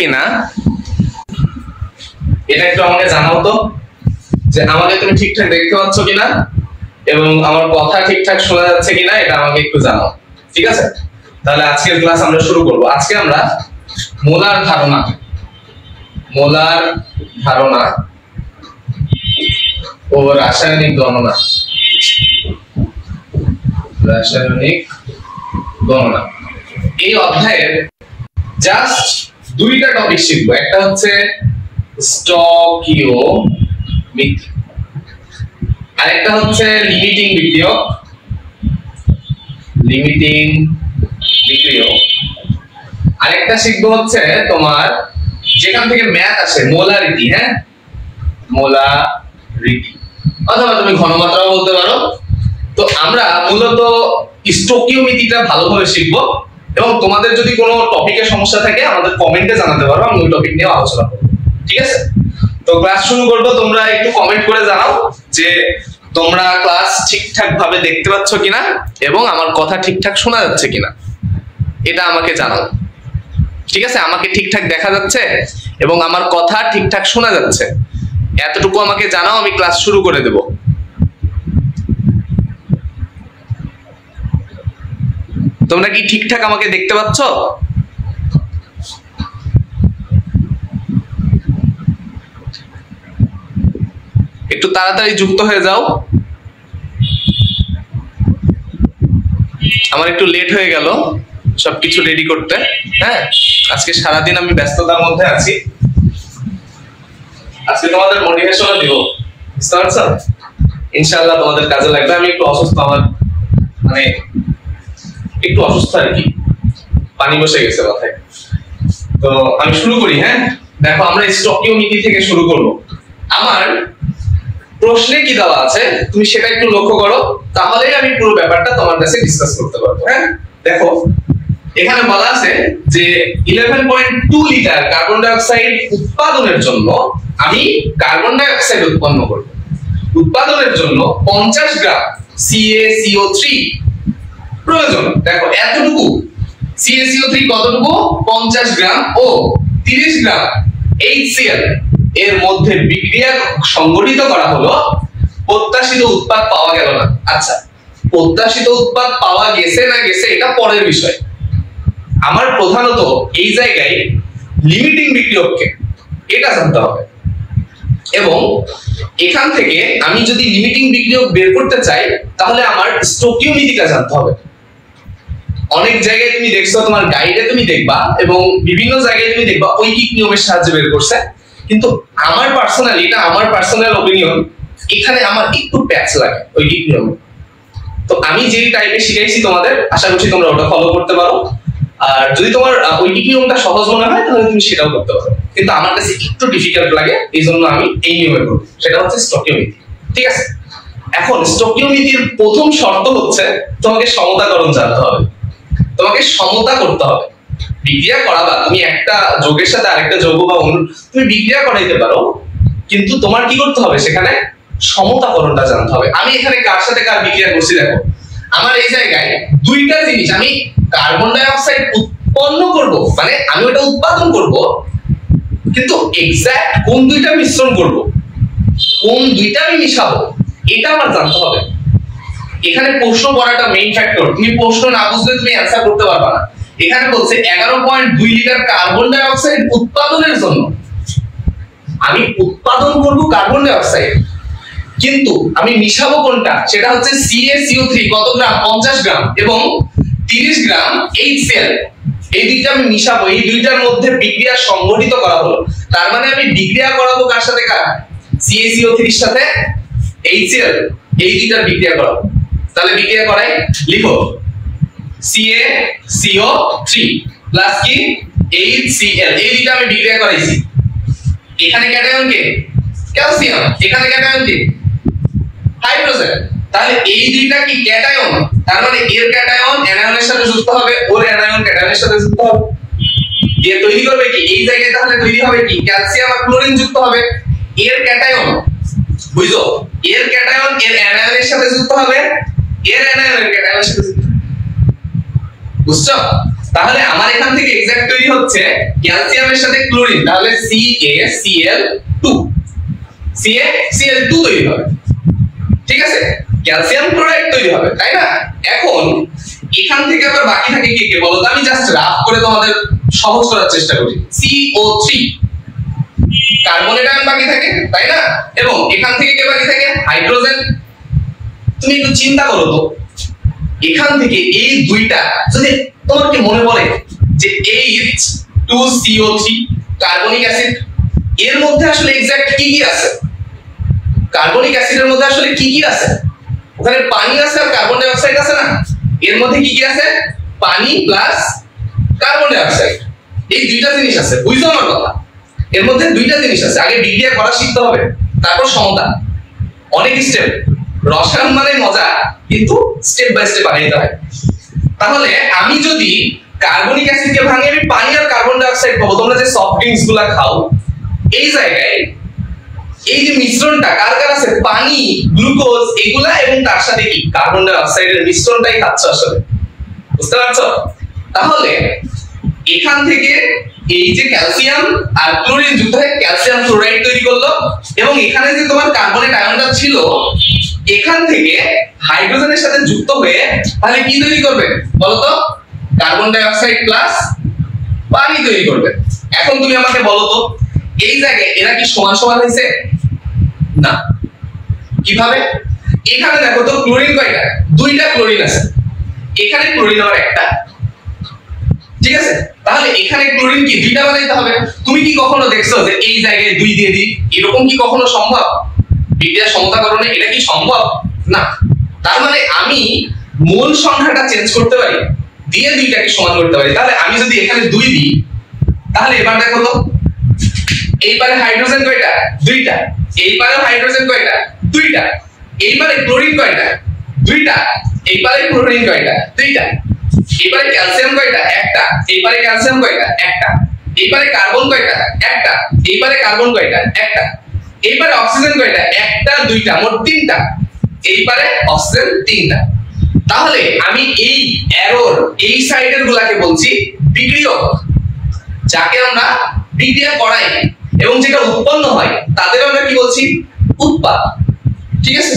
কিনা এটা একটু আমাকে জানাও তো, যে আমাকে তুমি ঠিকঠাক দেখতে পাচ্ছ কিনা এবং আমার কথা ঠিকঠাক শোনা যাচ্ছে কিনা এটা আমাকে একটু জানাও। ঠিক আছে, তাহলে আজকের ক্লাস আমরা শুরু করব। আজকে আমরা মোলার ধারণা ও রাসায়নিক গণনা এই অধ্যায়ের জাস্ট দুইটা টপিক শিখবো। একটা হচ্ছে স্টকিওমেট্রি, আরেকটা হচ্ছে লিমিটিং বিক্রিয়ক। আরেকটা শিখবো হচ্ছে তোমার যেখান থেকে ম্যাথ আসে মোলারিটি। হ্যাঁ, মোলারিটি অথবা তুমি ঘনমাত্রাও বলতে পারো। তো আমরা মূলত স্টকিওমেট্রিটা ভালোভাবে শিখবো এবং তোমাদের যদি কোনো টপিকের সমস্যা থাকে আমাদের কমেন্টে জানাতে পারো, আমি ওই টপিক নিয়ে আলোচনা করবো। ঠিক আছে, তো ক্লাস শুরু করবো। তোমরা একটু কমেন্ট করে জানাও যে তোমরা ক্লাস ঠিকঠাক ভাবে দেখতে পাচ্ছ কিনা এবং আমার কথা ঠিকঠাক শোনা যাচ্ছে কিনা, এটা আমাকে জানাও। ঠিক আছে, আমাকে ঠিকঠাক দেখা যাচ্ছে এবং আমার কথা ঠিকঠাক শোনা যাচ্ছে, এতটুকু আমাকে জানাও, আমি ক্লাস শুরু করে দেব। তোমরা কি ঠিকঠাক আমাকে দেখতে পাচ্ছ? একটু তাড়াতাড়ি যুক্ত হয়ে যাও, আমার একটু লেট হয়ে গেল সবকিছু রেডি করতে। হ্যাঁ, আজকে সারাদিন আমি ব্যস্ততার মধ্যে আছি। আজকে তোমাদের মোটিভেশনও দিব, বুঝতে পারছো? ইনশাআল্লাহ তোমাদের কাজে লাগবে। আমি একটু অসুস্থ, আমার মানে একটু অসুস্থ আর কি, পানি বসে গেছে মাথায়। তো আমি শুরু করি। হ্যাঁ, দেখো আমরা স্টকিওমেট্রি থেকে শুরু করব। আমার প্রশ্নে কি দেওয়া আছে তুমি সেটা একটু লক্ষ্য করো, তাহলেই আমি পুরো ব্যাপারটা তোমার কাছে ডিসকাস করতে পারবো। হ্যাঁ, দেখো এখানে বলা আছে যে 11.2 লিটার কার্বন ডাই অক্সাইড উৎপাদনের জন্য আমি কার্বন ডাই অক্সাইড উৎপন্ন করব। উৎপাদনের জন্য 50 গ্রাম CaCO3 প্রয়োজন। দেখো এতটুকু CaCO3 কতটুকু? 50 গ্রাম ও 30 গ্রাম HCl এর মধ্যে বিক্রিয়া সংঘটিত করা হলো, প্রত্যাশিত উৎপাদ পাওয়া গেল না। আচ্ছা, প্রত্যাশিত উৎপাদ পাওয়া গেছে না গেছে এটা পরের বিষয়। আমার প্রধানত এই জায়গায় লিমিটিং বিক্রিয়ককে এটা জানতে হবে এবং এখান থেকে আমি যদি লিমিটিং বিক্রিয়ক বের করতে চাই তাহলে আমার স্টকিওমেট্রিটা জানতে হবে। অনেক জায়গায় তুমি দেখছো, তোমার গাইডে তুমি দেখবা এবং বিভিন্ন জায়গায় তুমি দেখবা ঐকিক নিয়মের সাহায্যে বের করছে, কিন্তু আমার পার্সোনালি, এটা আমার পার্সোনাল অপিনিয়ন, এখানে আমার একটু প্যাচ লাগে ঐকিক নিয়মে। তো আমি যে টাইপে শিখাইছি তোমাদের, আশা করছি তোমরা ওটা ফলো করতে পারো। আর যদি তোমার ঐকিক নিয়মটা সহজ মনে হয় তাহলে তুমি সেটাও করতে পারো, কিন্তু আমার কাছে একটু ডিফিকাল্ট লাগে, এই জন্য আমি এই নিয়মে করব, সেটা হচ্ছে স্টকিওমেট্রি। ঠিক আছে, এখন স্টকিওমেট্রির প্রথম শর্ত হচ্ছে তোমাকে সমতাকরণ জানতে হবে, তোমাকে সমতা করতে হবে। বিক্রিয়া করাবা, তুমি একটা যৌগের সাথে আরেকটা যৌগ বা অণু তুমি বিক্রিয়া করাইতে পারো, কিন্তু তোমার কি করতে হবে? সেখানে সমতাকরণটা জানতে হবে। আমি এখানে কার সাথে কার বিক্রিয়া করছি দেখো, আমার এই জায়গায় দুইটা জিনিস, আমি কার্বন ডাই অক্সাইড উৎপন্ন করব, মানে আমি ওটা উৎপাদন করব, কিন্তু এক্সাক্ট কোন দুইটা মিশ্রণ করব, কোন দুইটা আমি মিশাবো, এটা আমার জানতে হবে। এখানে প্রশ্ন করাটা মেইন ফ্যাক্টর। তুমি প্রশ্ন না বুঝলে তুমি অ্যানসার করতে পারবে না। এখানে বলছে 11.2 লিটার কার্বন ডাই অক্সাইড উৎপাদনের জন্য আমি উৎপাদন করব কার্বন ডাই অক্সাইড, কিন্তু আমি মিশাবো কোনটা? সেটা হচ্ছে CaCO3 কত গ্রাম? 50 গ্রাম এবং 30 গ্রাম HCl। এই দুইটা আমি মিশাবো, এই দুইটার মধ্যে বিক্রিয়া সংঘটিত করা হলো। তার মানে আমি বিক্রিয়া করাবো কার সাথে কার? CaCO3 এর সাথে HCl, এই দুইটার বিক্রিয়া করাবো। তাহলে বিক্রিয়া করাই, লিখো CaCO3 প্লাস কি HCl, এই দুইটা আমি বিক্রিয়া করাইছি। এখানে ক্যাটায়ন কে? ক্যালসিয়াম। এখানে ক্যাটায়ন কে? হাইড্রোজেন। তাহলে এই দুইটা কি ক্যাটায়ন, তার মানে এর ক্যাটায়ন অ্যানায়নের সাথে যুক্ত হবে, ওর অ্যানায়ন ক্যাটায়নের সাথে যুক্ত হবে, দিয়ে তৈরি করবে কি এই জায়গায়? তাহলে তৈরি হবে কি? ক্যালসিয়াম আর ক্লোরিন যুক্ত হবে। এর ক্যাটায়ন, বুঝছো, এর ক্যাটায়ন এর অ্যানায়নের সাথে যুক্ত হবে, এর অ্যানায়ন এর ক্যাটায়নের সাথে যুক্ত হবে, বুঝছো? তাহলে আমার এখান থেকে এক্সাক্ট তৈরি হচ্ছে ক্যালসিয়ামের সাথে ক্লোরিন, তাহলে CaCl2 CaCl2 তৈরি হবে, ঠিক আছে, ক্যালসিয়াম ক্লোরাইড তৈরি হবে, তাই না? এখন এখান থেকে আবার বাকি থাকে কি কি বলো তো, আমি জাস্ট রাফ করে তোমাদের সহজ করার চেষ্টা করি। CO3 কার্বনের আয়ন বাকি থাকে, তাই না? এবং এখান থেকে কে বাকি থাকে? হাইড্রোজেন। তুমি একটু চিন্তা করো তো, এখান থেকে এই দুইটা যদি তোমার কি মনে পড়ে যে H2CO3 কার্বনিক অ্যাসিড, এর মধ্যে আসলে এক্সাক্ট কি কি আছে? কার্বনিক অ্যাসিডের মধ্যে আসলে কি কি আছে? ওখানে পানি আছে আর কার্বন ডাই অক্সাইড আছে না? এর মধ্যে কি কি আছে? পানি প্লাস কার্বন ডাই অক্সাইড, এই দুইটা জিনিস আছে। বুঝছো আমার কথা? এর মধ্যে দুইটা জিনিস আছে। আগে বিক্রিয়া করা শিখতে হবে, তারপর সমতা। অনেক স্টেপ, রসায়ন মানে মজা, কিন্তু স্টেপ বাই স্টেপ আগাইতে হয়। তাহলে আমি যদি কার্বনিক অ্যাসিডকে ভাঙি, আমি পানি আর কার্বন ডাই অক্সাইড পাবো। তোমরা যে সফট ড্রিঙ্কস গুলা খাও, এই জায়গায় এই যে মিশ্রণটা কার কার আছে? পানি, গ্লুকোজ এগুলা, এবং তার সাথে কি কার্বন ডাই অক্সাইডের মিশ্রণটাই খাচ্ছ আসলে। বুঝতে পারছো? তাহলে এখান থেকে এই যে ক্যালসিয়াম আর ক্লোরিন যুক্ত হয়ে ক্যালসিয়াম ক্লোরাইড তৈরি করলো, এবং এখানে যে তোমার কার্বনের আয়নটা ছিল এখান থেকে হাইড্রোজেনের সাথে যুক্ত হয়ে তাহলে কি তৈরি করবে বলো তো? কার্বন ডাই অক্সাইড প্লাস পানি তৈরি করবে। এখন তুমি আমাকে বলো তো, এই জায়গায় এরা কি সমান সমান হয়েছে? না। কিভাবে? এখানে দেখো তো ক্লোরিন কয়টা? দুইটা ক্লোরিন আছে, এখানে ক্লোরিন আবার একটা, ঠিক আছে? তাহলে এখানে ক্লোরিন কি দুইটা বানাইতে হবে? তুমি কি কখনো দেখছো যে এই জায়গায় দুই দিয়ে দিই? এরকম কি কখনো সম্ভব? বিক্রিয়া সমতাকরণে এটা কি সম্ভব? না। তার মানে আমি মোল সংখ্যাটা চেঞ্জ করতে পারি, দিয়ে দুইটাকে সমান করতে পারি। তাহলে আমি যদি এখানে দুই দিই, তাহলে এবার দেখো তো এইবারে হাইড্রোজেন কয়টা? দুইটা। এইবারে হাইড্রোজেন কয়টা? দুইটা। এইবারে ক্লোরিন কয়টা? দুইটা। এইবারে ক্লোরিন কয়টা? দুইটা। এইবারে ক্যালসিয়াম কয়টা? একটা। এইবারে ক্যালসিয়াম কয়টা? একটা। এইবারে কার্বন কয়টা? একটা। এইবারে কার্বন কয়টা? একটা। এইবারে অক্সিজেন কয়টা? একটা, দুইটা, মোট তিনটা। এইবারে অক্সিজেন তিনটা। তাহলে আমি এই অ্যারোর এই সাইডের গুলাকে বলছি বিক্রিয়ক, যাকে আমরা বিক্রিয়া করাই এবং যেটা উৎপন্ন হয় তাদের আমরা কি বলছি? উৎপাদ। ঠিক আছে?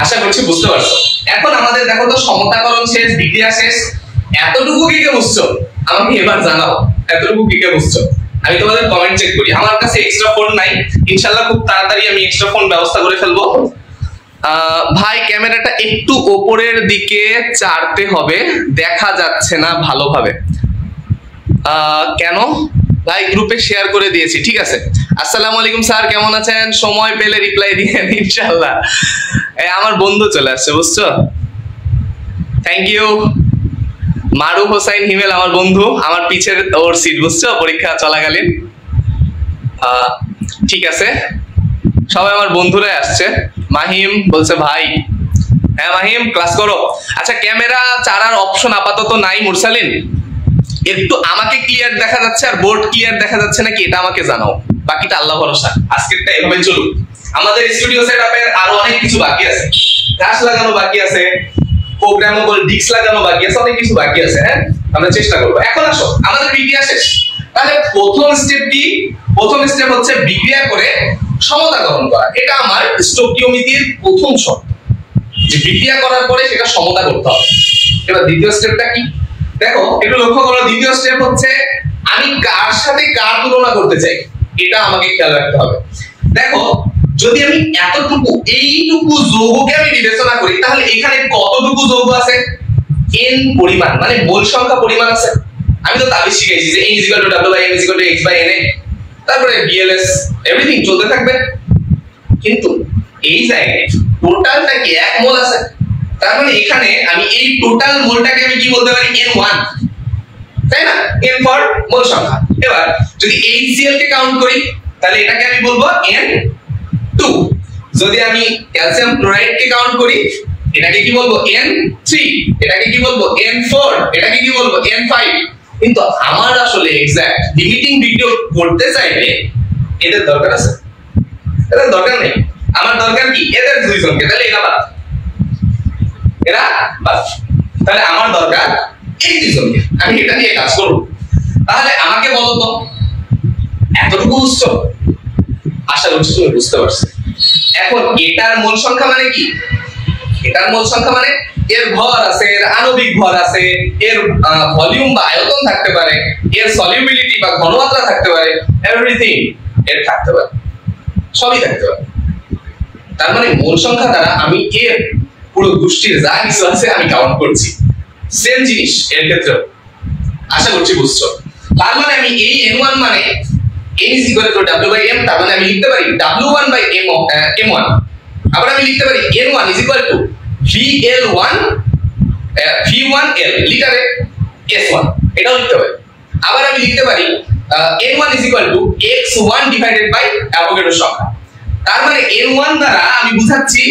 আশা করছি বুঝতে পারছো। এখন আমাদের দেখো তো সমতাকরণ শেষ, বিক্রিয়া শেষ। এতটুকু কি কে বুঝছো? আমাকে এবার জানাও এতটুকু কি কে বুঝছো। আমি তোমাদের কমেন্ট চেক করি। আমার কাছে এক্সট্রা ফোন নাই, ইনশাআল্লাহ খুব তাড়াতাড়ি আমি এক্সট্রা ফোন ব্যবস্থা করে ফেলবো। ভাই ক্যামেরাটা একটু উপরের দিকে চাড়তে হবে, দেখা যাচ্ছে না ভালোভাবে। কেন ভাই? গ্রুপে শেয়ার করে দিয়েছি, ঠিক আছে। আসসালামু আলাইকুম স্যার, কেমন আছেন? সময় পেলে রিপ্লাই দিয়েন ইনশাআল্লাহ। আমার বন্ধু চলে আসছে, বুঝছো? Thank you. মারুফ হোসাইন হিমেল আমার বন্ধু, আমার পিছের ওর সিট, বুঝছো, পরীক্ষা চলাকালীন। ঠিক আছে, সবাই আমার বন্ধুরাই আসছে। মাহিম বলছে ভাই, হ্যাঁ মাহিম ক্লাস করো। আচ্ছা, ক্যামেরা চালার অপশন আপাতত নাই মুরসালিন। একটু আমাকে ক্লিয়ার দেখা যাচ্ছে আর বোর্ড ক্লিয়ার দেখা যাচ্ছে নাকি এটা আমাকে জানাও, বাকিটা আল্লাহ ভরসা। আজকেরটা এভাবে চলুক। আমাদের স্টুডিও সেটআপের আরো অনেক কিছু বাকি আছে, ঘাস লাগানো বাকি আছে, প্রোগ্রামেবল ডিস্ক লাগানো বাকি আছে, অনেক কিছু বাকি আছে। হ্যাঁ, আমরা চেষ্টা করব। এখন আসো, আমাদের বিক্রিয়া শেষ। তাহলে প্রথম স্টেপ কি? প্রথম স্টেপ হচ্ছে বিক্রিয়া করে সমতাকরণ করা। এটা আমার স্টোকিওমেট্রির প্রথম শর্ত, যে বিক্রিয়া করার পরে সেটা সমতা করতে হবে। এবার দ্বিতীয় স্টেপটা কি দেখো, একটু লক্ষ্য করো। দ্বিতীয় স্টেপ হচ্ছে আমি কার সাথে কার তুলনা করতে চাই, এটা আমাকে খেয়াল রাখতে হবে। দেখো, যদি আমি এতটুকু এইটুকু যৌগকে আমি বিবেচনা করি, তাহলে এখানে কতটুকু যৌগ আছে? n পরিমাণ, মানে মোল সংখ্যা পরিমাণ আছে। আমি তো তাবিজ শিখাইছি যে n = W/m = x/na, তারপরে BLS এভরিথিং চলতে থাকবে। কিন্তু এই জায়গায় টোটালটা কি 1 মোল আছে। তার মানে এখানে আমি এই টোটাল মোলটাকে আমি কি বলতে পারি? n1, তাই না? n ফর মোল সংখ্যা। এবার যদি HCl কে কাউন্ট করি, তাহলে এটাকে আমি বলবো n2। যদি আমি ক্যালসিয়াম ক্লোরাইড কে কাউন্ট করি, এটাকে কি বলবো? n3। এটাকে কি বলবো? n4। এটাকে কি বলবো? n5। কিন্তু আমার আসলে এক্সাক্ট লিমিটিং ভিডিও করতে চাইলে এদের দরকার আছে? এদের দরকার নেই। আমার দরকার কি? এদের দুইজনকে। তাহলে এরা বাদ, এরা বাদ। তাহলে আমার দরকার এই দুইজনকে আমি এটা নিয়ে কাজ করব। তাহলে আমাকে বলো তো এতটুকু বুঝছো? আশা করছি তুমি বুঝতে পারছো। এখন এটার মূল সংখ্যা মানে কি? এটার মূল সংখ্যা মানে এর ভর আছে, এর আণবিক ভর আছে, এর ভলিউম বা আয়তন থাকতে পারে, এর সলিউবিলিটি বা ঘনমাত্রা থাকতে পারে, এভরিথিং এর থাকতে পারে, সবই থাকতে পারে। তার মানে মূল সংখ্যা দ্বারা আমি এর পুরো গোষ্ঠীর যা কিছু আছে আমি কাউন্ট করছি। সেম জিনিস এর ক্ষেত্রে, আশা করছি বুঝছো। তার মানে আমি এই n1 মানে n is equal to w/m, তার মানে আমি লিখতে পারি w1/m1। আবার আমি লিখতে পারি n1 is equal to vl1 v1l লিটারে s1, এটাও লিখতে পারি। আবার আমি লিখতে পারি n1 is equal to x1 divided by Avogadro সংখ্যা। তার মানে n1 দ্বারা আমি বুঝাচ্ছি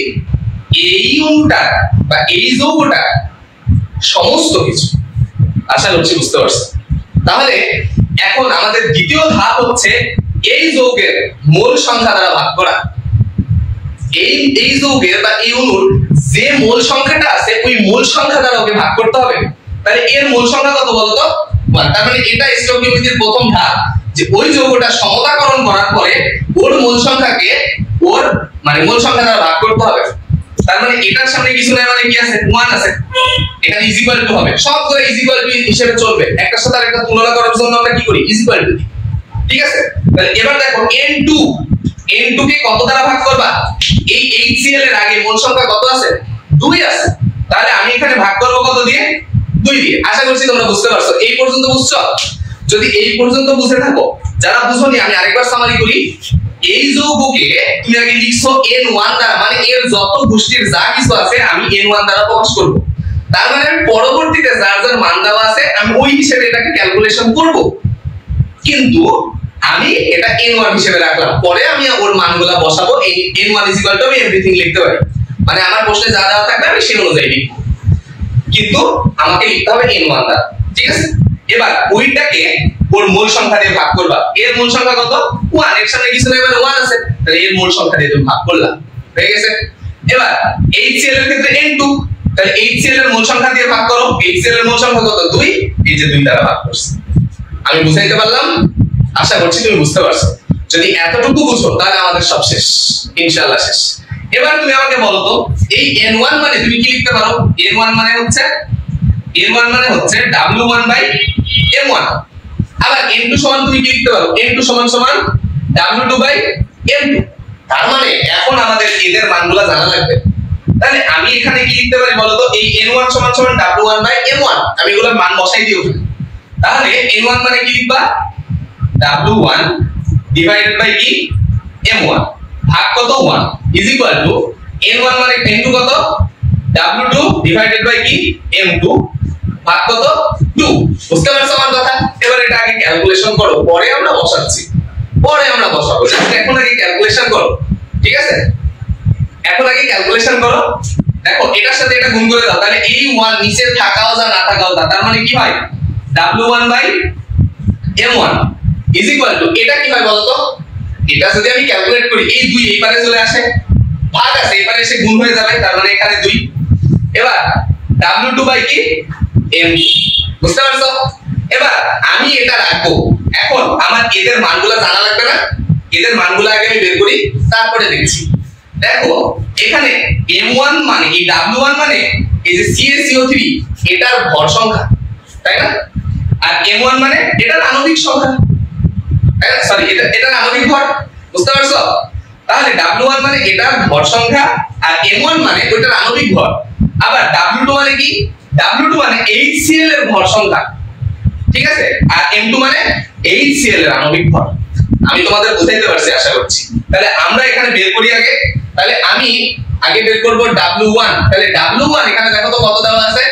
এই অণুটা বা এই যৌগটা সমস্ত কিছু। আশা করছি বুঝতে পারছো। তাহলে এখন আমাদের দ্বিতীয় ধাপ হচ্ছে এই যৌগের মোল সংখ্যা দ্বারা ভাগ করা। এই যৌগের বা এই অণুর যে মোল সংখ্যাটা আছে ওই মোল সংখ্যা দ্বারা ওকে ভাগ করতে হবে। তাহলে এর মোল সংখ্যা কত বলতো? 1। তার মানে এটা স্টকিওমেট্রির প্রথম ধাপ, যে ওই যৌগটা সমতাকরণ করার পরে ওর মোল সংখ্যাকে ওর মানে মোল সংখ্যা দ্বারা ভাগ করতে হবে। তার মানে এটার সামনে কিছু নাই, মানে কি আছে? 1 আছে। এখানে ইজ ইকুয়াল টু হবে, সবগুলো ইজ ইকুয়াল টু হিসেবে চলবে। একটার সাথে আরেকটা তুলনা করার জন্য আমরা কি করি? Is equal to. ঠিক আছে, তাহলে এবার দেখো n2 কে কত দ্বারা ভাগ করবা? এই HCl এর আগে মোল সংখ্যা কত আছে? 2 আছে। তাহলে আমি এখানে ভাগ করব কত দিয়ে? 2 দিয়ে। আশা করছি তোমরা বুঝতে পারছো। এই পর্যন্ত বুঝছো? যদি এই পর্যন্ত বুঝে থাকো, যারা বুঝোনি আমি আরেকবার সামারি করি। এই যৌগকে তুমি আগে লিখছো n1 দ্বারা, মানে এর যত গোষ্ঠীর যা কিছু আছে আমি n1 দ্বারা প্রকাশ করব। তার মানে আমি পরবর্তীতে যার যার মান দেওয়া আছে আমি ওই হিসেবে এটাকে ক্যালকুলেশন করব, কিন্তু আমি এটা n1 হিসেবে রাখলাম। পরে আমি ওর মানগুলা বসাবো। এই n1 আমি এভরিথিং লিখতে পারি, মানে আমার প্রশ্নে যা দেওয়া থাকবে আমি সেই অনুযায়ী লিখব, কিন্তু আমাকে লিখতে হবে n1 দ্বারা। ঠিক আছে, এবার ওইটাকে ওর মূল সংখ্যা দিয়ে ভাগ করবা। এর মূল সংখ্যা কত? 1। এর সামনে কিছু নেই, মানে 1 আছে। তাহলে এর মূল সংখ্যা দিয়ে তুমি ভাগ করলা, হয়ে গেছে। এবার HCl এর ক্ষেত্রে n2, তাহলে HCl এর মূল সংখ্যা দিয়ে ভাগ করো। HCl এর মূল সংখ্যা কত? 2। এই যে 2 দ্বারা ভাগ করছি। আমি বুঝাইতে পারলাম? আশা করছি তুমি বুঝতে পারছো। যদি এতটুকু বুঝো তাহলে আমাদের সব শেষ, ইনশাআল্লাহ শেষ। এবার তুমি আমাকে বলো তো এই n1 মানে তুমি কি লিখতে পারো? n1 মানে হচ্ছে w1/m1। আবার n2 সমান তুমি কি লিখতে পারো? n2 সমান w2/m2। তার মানে এখন আমাদের এদের মানগুলো জানা লাগবে। তাহলে আমি এখানে কি লিখতে পারি বলো তো? এই n1 সমান w1/m1, আমি এগুলোর মান বসাই দিই ওখানে। তাহলে n1 মানে কি লিখবা? w1 ডিভাইডেড বাই কি? m1 ভাগ কত? 1 ইজ ইকুয়াল টু n1 মানে n2 কত? w2 ডিভাইডেড বাই কি? m2 ভাগ কত? 2। বুঝতে পারছো আমার কথা? এবার এটা আগে ক্যালকুলেশন করো, পরে আমরা বসাচ্ছি, পরে আমরা বসাবো। এখন আগে ক্যালকুলেশন করো, ঠিক আছে? এখন আগে ক্যালকুলেশন করো। দেখো এটার সাথে এটা গুণ করে দাও, তাহলে এই 1 নিচে থাকাও যা না থাকাও তা, তার মানে কি হয়? w1/m1 ইজ ইকুয়াল টু, এটা কি হয় বলো তো? এটা যদি আমি ক্যালকুলেট করি, এই 2 এই পারে চলে আসে, ভাগ আছে এই পারে এসে গুণ হয়ে যাবে, তার মানে এখানে 2। এবার w2 বাই কি? m2। বুঝতে পারছো? এবার আমি এটা রাখবো। এখন আমার এদের মানগুলো জানা লাগবে না? এদের মানগুলো আগে আমি বের করি, তারপরে দেখছি। দেখো এখানে m1 মানে এই w1 মানে এই যে CaCO3 এটার ভর সংখ্যা, তাই না? আর m1 মানে এটার আণবিক সংখ্যা, তাই না? সরি, এটার আণবিক ভর। বুঝতে পারছো? তাহলে w1 মানে এটার ভর সংখ্যা, আর m1 মানে ওইটার আণবিক ভর। আবার w2 মানে কি? w2 মানে HCl এর ভর সংখ্যা, ঠিক আছে? আর m2 মানে HCl এর আণবিক ভর। আমি তোমাদের বুঝাইতে পারছি আশা করছি। তাহলে আমরা এখানে বের করি আগে। তাহলে আমি আগে বের করব w1। তাহলে w1 এখানে দেখো তো কত দেওয়া আছে?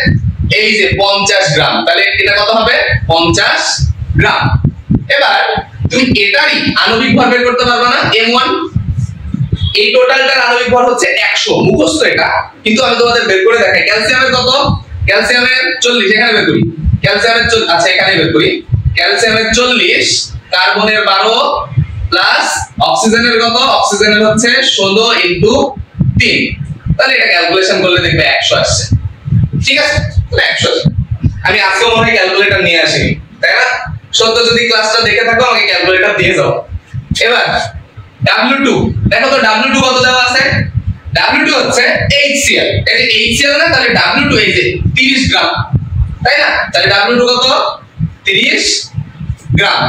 এই যে 50 গ্রাম। তাহলে এটা কত হবে? 50 গ্রাম। এবার তুমি এটারই আণবিক ভর বের করতে পারবে না? m1 এই টোটালটার আণবিক ভর হচ্ছে 100, মুখস্থ এটা, কিন্তু আমি তোমাদের বের করে দেখাই। ক্যালসিয়ামের কত? ক্যালসিয়ামের 40, এখানে বের করি। ক্যালসিয়ামের আচ্ছা এখানে বের করি। ক্যালসিয়ামের 40, কার্বনের 12 প্লাস অক্সিজেনের কত? অক্সিজেনের হচ্ছে 16 ইনটু 3। তাহলে এটা ক্যালকুলেশন করলে দেখবে 100 আসছে, ঠিক আছে? তাহলে 100। আমি আজকে মনে হয় ক্যালকুলেটর নিয়ে আসিনি, তাই না? সত্য যদি ক্লাসটা দেখে থাকো আমাকে ক্যালকুলেটর দিয়ে যাও। এবার W2 দেখো তো W2 কত দেওয়া আছে? W2 হচ্ছে HCl, এই যে HCl না, তাহলে W2 এই যে 30 গ্রাম, তাই না? তাহলে W2 কত? 30 গ্রাম।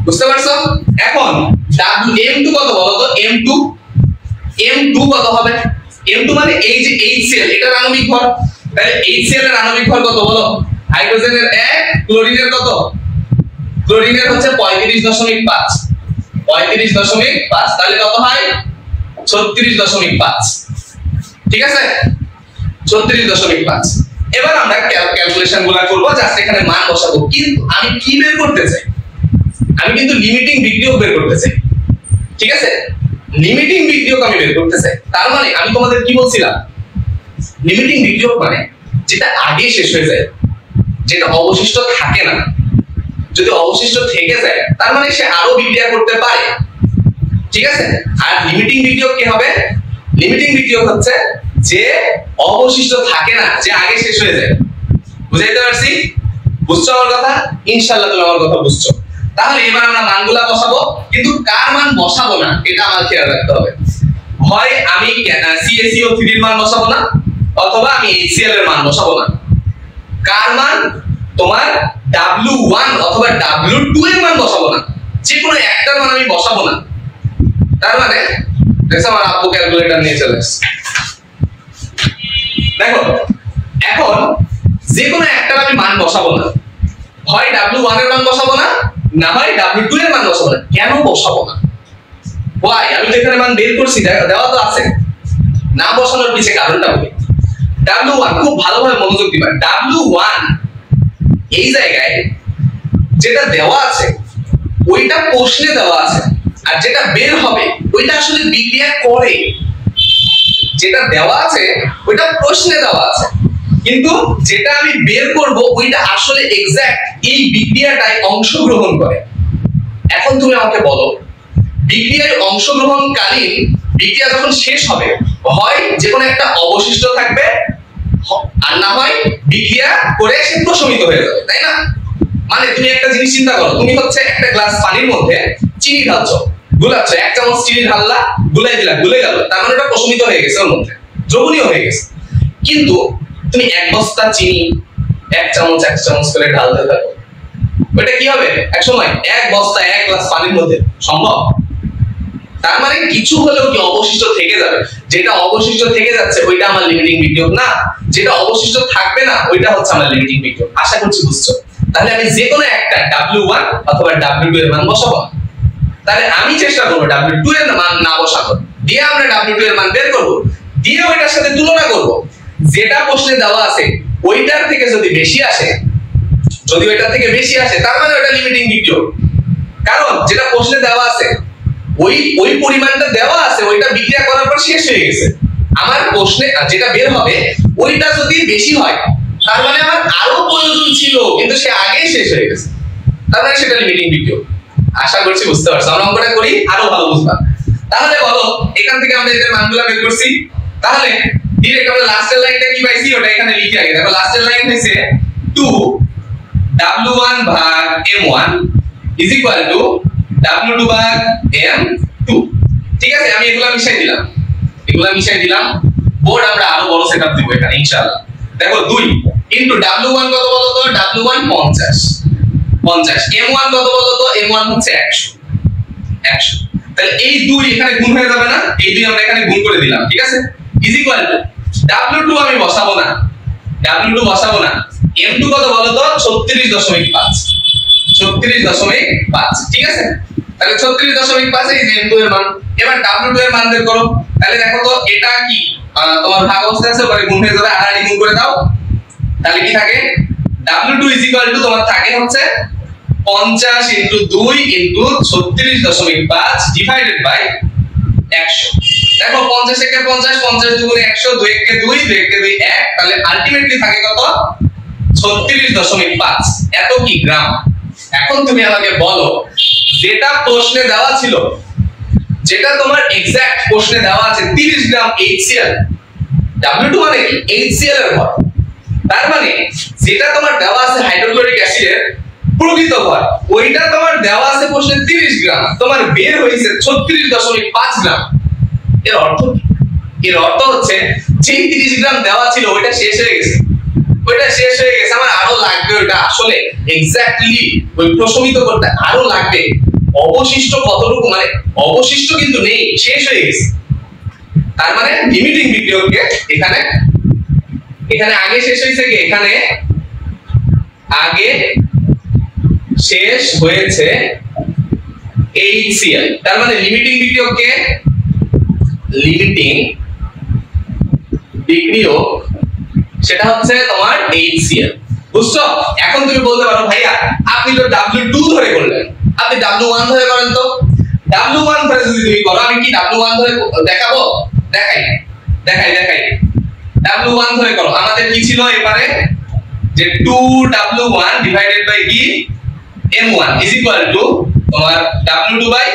বুঝতে পারছো? এখন M2 কত বলো তো? M2 কত হবে? M2 মানে এই যে HCl, এটার আণবিক ভর, তাহলে HCl এর আণবিক ভর কত বলো? হাইড্রোজেনের 1, ক্লোরিনের কত? ক্লোরিনের হচ্ছে 35.5, 35.5, তাহলে কত হয়? 36.5। ঠিক আছে, 36.5। এবার আমরা ক্যালকুলেশন গুলা করব, জাস্ট এখানে মান বসাবো। কিন্তু আমি কি বের করতে চাই? আমি কিন্তু লিমিটিং বিক্রিয়ক বের করতে চাই। ঠিক আছে, লিমিটিং বিক্রিয়ক আমি বের করতে চাই। তার মানে আমি তোমাদের কি বলছিলাম, লিমিটিং বিক্রিয়ক মানে যেটা আগে শেষ হয়ে যায়, যেটা অবশিষ্ট থাকে না। যদি অবশিষ্ট থেকে যায় তার মানে সে আরো বিক্রিয়া করতে পারে। ঠিক আছে, আর লিমিটিং বিক্রিয়ক কি হবে? লিমিটিং বিক্রিয়ক হচ্ছে যে অবশিষ্ট থাকে না, যে আগে শেষ হয়ে যায়। বুঝাইতে পারছি? বুঝছো আমার কথা? ইনশাআল্লাহ তুমি আমার কথা বুঝছো। তাহলে এবার আমরা মানগুলা বসাবো, কিন্তু কার মান বসাবো না এটা আমার খেয়াল রাখতে হবে। হয় আমি CaCO3 এর মান বসাবো না, অথবা আমি HCl এর মান বসাবো না। কার মান? তোমার W1 অথবা W2 এর মান বসাবো না, যে কোনো একটার মান আমি বসাবো না। তার মানে দেখো আমার আব্বু ক্যালকুলেটর নিয়ে চলে আসছে। দেখো এখন যে কোনো একটার আমি মান বসাবো না, হয় W1 এর মান বসাবো না, না হয় W2 এর মান বসাবো না। কেন বসাবো না? ওয়াই? আমি তো এখানে মান বের করছি, দেওয়া তো আছে। না বসানোর পিছে কারণটা বলি। W1 খুব ভালোভাবে মনোযোগ দিবা। W1 এই জায়গায় যেটা দেওয়া আছে ওইটা প্রশ্নে দেওয়া আছে, আর যেটা বের হবে ওইটা আসলে বিক্রিয়া করে। যেটা দেওয়া আছে ওইটা প্রশ্নে দেওয়া আছে, কিন্তু যেটা আমি বের করব ওইটা আসলে এক্সাক্ট এই বিক্রিয়াটায় অংশগ্রহণ করে। এখন তুমি আমাকে বলো, বিক্রিয়ায় অংশগ্রহণকালীন বিক্রিয়া যখন শেষ হবে, হয় যে কোনো একটা অবশিষ্ট থাকবে, আর না হয় বিক্রিয়া করে সে প্রশমিত হয়ে যাবে, তাই না? মানে তুমি একটা জিনিস চিন্তা করো, তুমি হচ্ছে একটা গ্লাস পানির মধ্যে চিনি ঢালছো, গুলাচ্ছ, 1 চামচ চিনি ঢাললা, গুলাই দিলা, গুলে গেল, তার মানে ওটা প্রশমিত হয়ে গেছে, ওর মধ্যে দ্রবণীয় হয়ে গেছে। কিন্তু তুমি 1 বস্তা চিনি 1 চামচ করে ঢালতে থাকো, ওটা কি হবে? এক সময় 1 বস্তা 1 গ্লাস পানির মধ্যে সম্ভব? তার মানে কিছু হলেও কি অবশিষ্ট থেকে যাবে। যেটা অবশিষ্ট থেকে যাচ্ছে ওইটা আমার লিমিটিং বিক্রিয়ক না, যেটা অবশিষ্ট থাকবে না ওইটা হচ্ছে আমার লিমিটিং বিক্রিয়ক। আশা করছি বুঝছো। তাহলে আমি যে কোনো একটা W1 অথবা W2 এর মান বসাবো। তাহলে আমি চেষ্টা করব W2 এর মান না বসাবো, দিয়ে আমরা W2 এর মান বের করব, দিয়ে ওইটার সাথে তুলনা করব। যেটা প্রশ্নে দেওয়া আছে ওইটার থেকে যদি বেশি আসে, যদি ওইটার থেকে বেশি আসে তার মানে ওটা লিমিটিং বিক্রিয়ক। কারণ যেটা প্রশ্নে দেওয়া আছে ওই পরিমাণটা দেওয়া আছে, ওইটা বিক্রিয়া করার পর শেষ হয়ে গেছে। আমার প্রশ্নে যেটা বের হবে ওইটা যদি বেশি হয় তার মানে আমার আরো প্রয়োজন ছিল, কিন্তু সে আগেই শেষ হয়ে গেছে, তার মানে সেটা লিমিটিং বিক্রিয়ক। আশা করছি বুঝতে পারছো। আমরা অঙ্কটা করি আরো ভালো বুঝবা। তাহলে বলো, এখান থেকে আমরা এদের মানগুলো বের করছি, তাহলে ডিরেক্ট আমরা লাস্টের লাইনটা কি পাইছি ওটা এখানে লিখি আগে। দেখো লাস্টের লাইন হইছে 2 W1 ভাগ M1 is equal to W2 ভাগ M2। ঠিক আছে, আমি এগুলা মিশাই দিলাম। বোর্ড আমরা আরো বড় সেটআপ দিব এখানে ইনশাআল্লাহ। দেখো 2 ইনটু W1 কত বলো তো? W1 50, M1 কত বলো তো? M1 হচ্ছে 100। তাহলে এই 2 এখানে গুণ হয়ে যাবে না? এই 2 আমরা এখানে গুণ করে দিলাম, ঠিক আছে? ইজ ইকুয়াল টু W2 আমি বসাবো না, M2 কত বলো তো? 36.5, ঠিক আছে? তাহলে 36.5 এই যে M2 এর মান। এবার W2 এর মান বের করো। তাহলে দেখো তো এটা কি তোমার ভাগ অবস্থায় আছে, ওখানে গুণ হয়ে যাবে, আর গুণ করে দাও। তাহলে কি থাকে? W2 ইজ ইকুয়াল টু তোমার থাকে হচ্ছে 50 ইনটু 2 ইনটু 36.5 ডিভাইডেড বাই 100। দেখো 50 একে 50, 50 দুগুণে 100, 2 একে 2, 2 একে 2 1, তাহলে আলটিমেটলি থাকে কত? 36.5। এত কি গ্রাম। এখন তুমি আমাকে বলো, যেটা প্রশ্নে দেওয়া ছিল, যেটা তোমার এক্সাক্ট প্রশ্নে দেওয়া আছে 30 গ্রাম HCl, W2 মানে কি? HCl এর ভর। তার মানে যেটা তোমার দেওয়া আছে হাইড্রোক্লোরিক অ্যাসিডের প্রকৃত ভর, ওইটা তোমার দেওয়া আছে প্রশ্নে 30 গ্রাম, তোমার বের হয়েছে 36.5 গ্রাম। এর অর্থ কি? এর অর্থ হচ্ছে যে 30 গ্রাম দেওয়া ছিল ওইটা শেষ হয়ে গেছে, ওইটা শেষ হয়ে গেছে, আমার আরো লাগবে। ওইটা আসলে এক্স্যাক্টলি ওই প্রশমিত করতে আরো লাগবে। অবশিষ্ট কতটুকু, মানে অবশিষ্ট কিন্তু নেই, শেষ হয়ে গেছে। তার মানে লিমিটিং বিক্রিয়ককে এখানে আগে শেষ হয়েছে কি, এখানে আগে শেষ হয়েছে HCl। তার মানে লিমিটিং বিক্রিয়ককে, লিমিটিং বিক্রিয়ক সেটা হচ্ছে তোমার HCl। বুঝছো? এখন তুমি বলতে পারো ভাইয়া আপনি তো W2 ধরে করলেন, আপনি W1 ধরে করেন তো। W1 ধরে যদি তুমি করো, আমি কি W1 ধরে দেখাবো? দেখাই W1 ধরে করো। আমাদের কি ছিল এবারে, যে 2W1 ডিভাইডেড বাই কি M1 ইজ ইকুয়াল টু তোমার W2 বাই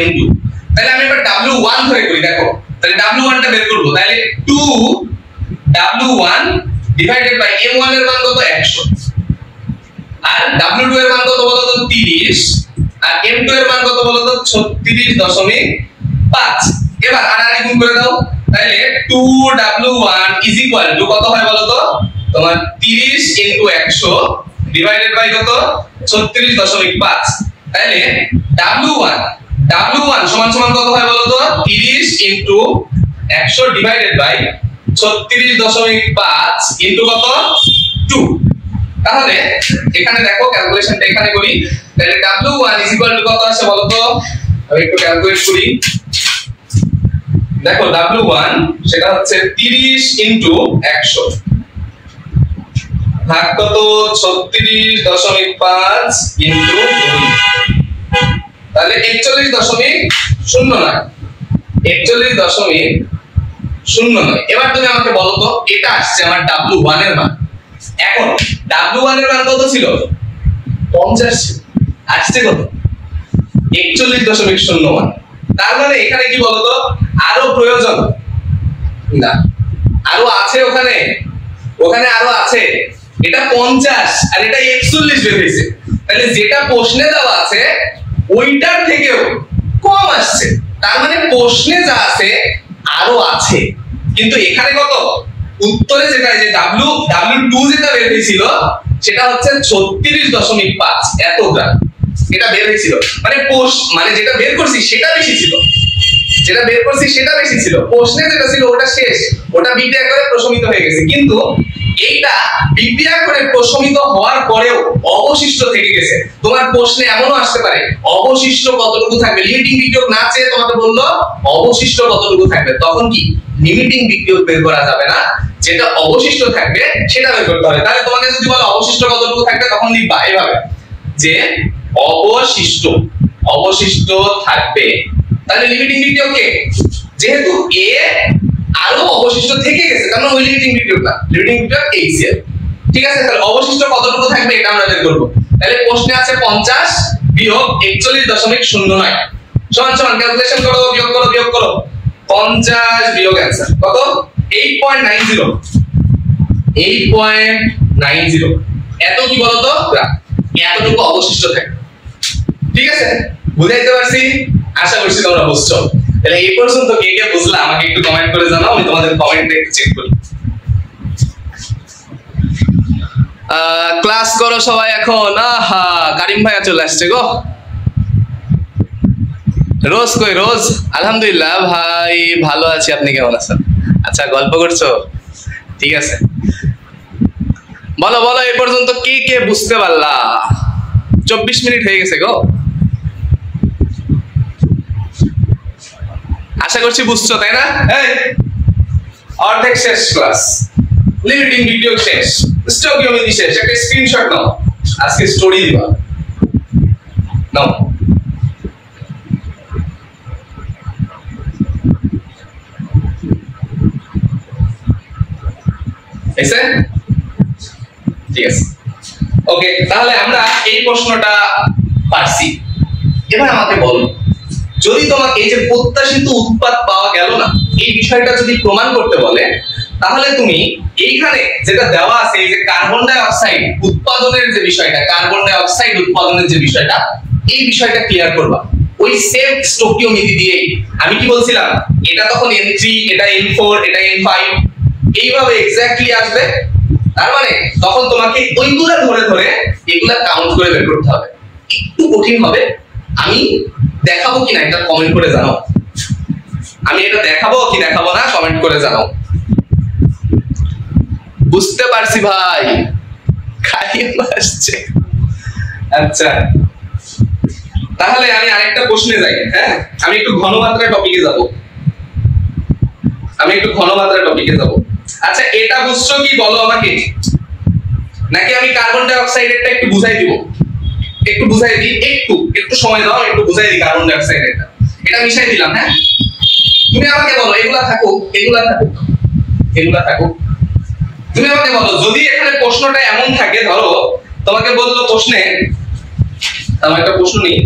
M2। তাহলে আমি এবার W1 ধরে করি, দেখো তাহলে W1 টা বের করব। তাহলে 2W1 ডিভাইডেড বাই M1 এর মান কত 100, আর W2 এর মান কত বলো তো 30, আর M2 এর মান কত বলো তো 36.5। এবার আড়াআড়ি গুণ করে দাও, তাহলে 2W1 ইজ ইকুয়াল টু কত হয় বলো তো তোমার 30 ইনটু 100 ডিভাইডেড বাই কত 36.5। তাহলে W1 সমান সমান কত হয় বলো তো 30 ইনটু 100 ডিভাইডেড বাই 36.5 ইনটু কত 2। তাহলে এখানে দেখো ক্যালকুলেশনটা এখানে করি, তাহলে W1 ইজ ইকুয়াল টু কত আসে বলো তো, আমি একটু ক্যালকুলেট করি। দেখো W1 সেটা হচ্ছে 30 ইনটু 100 ভাগ কত 36.5 ইনটু 2, তাহলে 41.09। এবার তুমি আমাকে বলো তো এটা আসছে আমার W1 এর মান। এখন W1 এর মান কত ছিল 50 ছিল, আসছে কত 41.01। তার মানে এখানে কি বলতো আরো প্রয়োজন না, আরো আছে, ওখানে আরো আছে। এটা 50 আর এটা 41 বের হয়েছে, তাহলে যেটা প্রশ্নে দেওয়া আছে ওইটার থেকেও কম আসছে। তার মানে প্রশ্নে যা আছে আরো আছে, কিন্তু এখানে কত উত্তরে যেটা যে W2 যেটা বের হয়েছিল সেটা হচ্ছে 36.5 এত গ্রাম এটা বের হয়েছিল। মানে যেটা বের করছি সেটা বেশি ছিল, প্রশ্নে যেটা ছিল ওটা শেষ, ওটা বিক্রিয়া করে প্রশমিত হয়ে গেছে। কিন্তু এইটা বিক্রিয়া করে প্রশমিত হওয়ার পরেও অবশিষ্ট থেকে গেছে। তোমার প্রশ্নে এমনও আসতে পারে অবশিষ্ট কতটুকু থাকবে, লিমিটিং বিক্রিয়ক না চেয়ে তোমাকে বললো অবশিষ্ট কতটুকু থাকবে, তখন কি লিমিটিং বিক্রিয়ক বের করা যাবে না, যেটা অবশিষ্ট থাকবে সেটা বের করতে হবে। তাহলে তোমাকে যদি বলো অবশিষ্ট কতটুকু থাকবে, তখন লিখবা এভাবে যে অবশিষ্ট থাকবে। তাহলে লিমিটিং বিক্রিয়ক কে, যেহেতু এ আরো অবশিষ্ট থেকে গেছে, কারণ ওই লিমিটিং বিক্রিয়ক না, লিমিটিং বিক্রিয়ক HCl। ঠিক আছে, তাহলে অবশিষ্ট কতটুকু থাকবে এটা আমরা বের করব। তাহলে প্রশ্নে আছে 50 বিয়োগ 41.09 সমান সমান ক্যালকুলেশন করো, বিয়োগ করো 50 বিয়োগ অ্যানসার কত 8.90। এত কি বলতো এতটুকু অবশিষ্ট থাকে। ঠিক আছে, বুঝাইতে পারছি? আশা করছি তোমরা বুঝছো। তাহলে এই পর্যন্ত কে কে বুঝলা আমাকে একটু কমেন্ট করে জানাও, আমি তোমাদের কমেন্টটা একটু চেক করি। ক্লাস করো সবাই এখন। আহা কারিম ভাইয়া চলে আসছে গো। রোজ কই? রোজ আলহামদুলিল্লাহ ভাই ভালো আছি, আপনি কেমন আছেন? আচ্ছা গল্প করছো, ঠিক আছে। বলো এই পর্যন্ত কে কে বুঝতে পারলা? 24 মিনিট হয়ে গেছে গো। আশা করছি বুঝছো, তাই না? এই অর্ধেক শেষ ক্লাস, লিমিটিং বিক্রিয়ক শেষ, স্টকিওমেট্রি শেষ। একটা স্ক্রিনশট নাও, আজকে স্টোরি দিবা, নাও। এসে ঠিক আছে, ওকে। তাহলে আমরা এই প্রশ্নটা পারছি। এবার আমাকে বলো, যদি তোমাকে এই যে প্রত্যাশিত উৎপাদ পাওয়া গেল না এই বিষয়টা যদি প্রমাণ করতে বলে, তাহলে তুমি এইখানে যেটা দেওয়া আছে এই যে কার্বন ডাই অক্সাইড উৎপাদনের যে বিষয়টা, কার্বন ডাই অক্সাইড উৎপাদনের যে বিষয়টা, এই বিষয়টা ক্লিয়ার করবা ওই সেম স্টোকিওমেট্রি দিয়ে। আমি কি বলছিলাম, এটা তখন N3, এটা N4, এটা N5, এইভাবে এক্স্যাক্টলি আসবে। তার মানে তখন তোমাকে ওইগুলা ধরে ধরে এগুলা কাউন্ট করে বের করতে হবে। একটু কঠিন হবে, আমি দেখাবো কিনা এটা কমেন্ট করে জানাও। আমি এটা দেখাবো কি দেখাবো না কমেন্ট করে জানাও। বুঝতে পারছি ভাই, খালি আসছে। আচ্ছা, তাহলে আমি আরেকটা প্রশ্নে যাই। হ্যাঁ, আমি একটু ঘনমাত্রা টপিকে যাব। আচ্ছা, এটা বুঝছো কি বলো আমাকে, নাকি আমি কার্বন ডাই অক্সাইডেরটা একটু বুঝাই দিব? একটু বুঝাই দিই, একটু সময় দাও, একটু বুঝাই দিই কার্বন ডাই অক্সাইডেরটা। এটা মিশাই দিলাম। হ্যাঁ, তুমি আমাকে বলো এগুলা থাকুক। তুমি আমাকে বলো, যদি এখানে প্রশ্নটা এমন থাকে, ধরো তোমাকে বললো প্রশ্নে, আমার একটা প্রশ্ন নেই,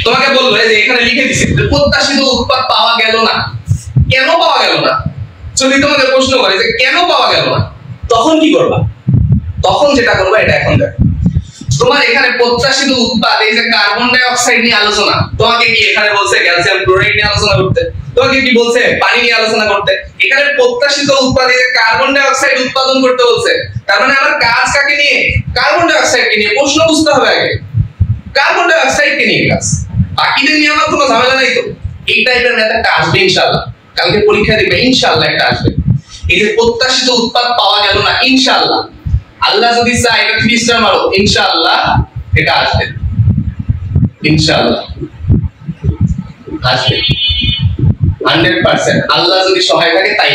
তোমাকে বললো যে এখানে লিখে দিছে প্রত্যাশিত উৎপাদ পাওয়া গেল না। কেন পাওয়া গেল না? যদি তোমাকে প্রশ্ন করে যে কেন পাওয়া গেল না, তখন কি করবা? তখন যেটা করবা এটা এখন দেখো। তোমার এখানে প্রত্যাশিত উৎপাদ এই যে কার্বন ডাই অক্সাইড নিয়ে আলোচনা, তোমাকে কি এখানে বলছে ক্যালসিয়াম ক্লোরাইড নিয়ে আলোচনা করতে, তোমাকে কি বলছে পানি নিয়ে আলোচনা করতে। এখানে প্রত্যাশিত উৎপাদ এই যে কার্বন ডাই অক্সাইড উৎপাদন করতে বলছে, তার মানে আমার কাজ কাকে নিয়ে? কার্বন ডাই অক্সাইডকে নিয়ে। প্রশ্ন বুঝতে হবে আগে, কার্বন ডাই অক্সাইডকে নিয়ে কাজ, বাকিদের নিয়ে আমার কোনো ঝামেলা নাই তো। এই টাইপের ম্যাথ একটা আসবে ইনশাআল্লাহ, কালকে পরীক্ষা দিবে ইনশাআল্লাহ একটা আসবে। এই যে প্রত্যাশিত উৎপাদ পাওয়া গেল না, ইনশাআল্লাহ আল্লাহ যদি চায় এটা 3 স্টার মারো, ইনশাআল্লাহ এটা আসবে, ইনশাআল্লাহ আসবে 100%। আল্লাহ যদি সহায় থাকে তাই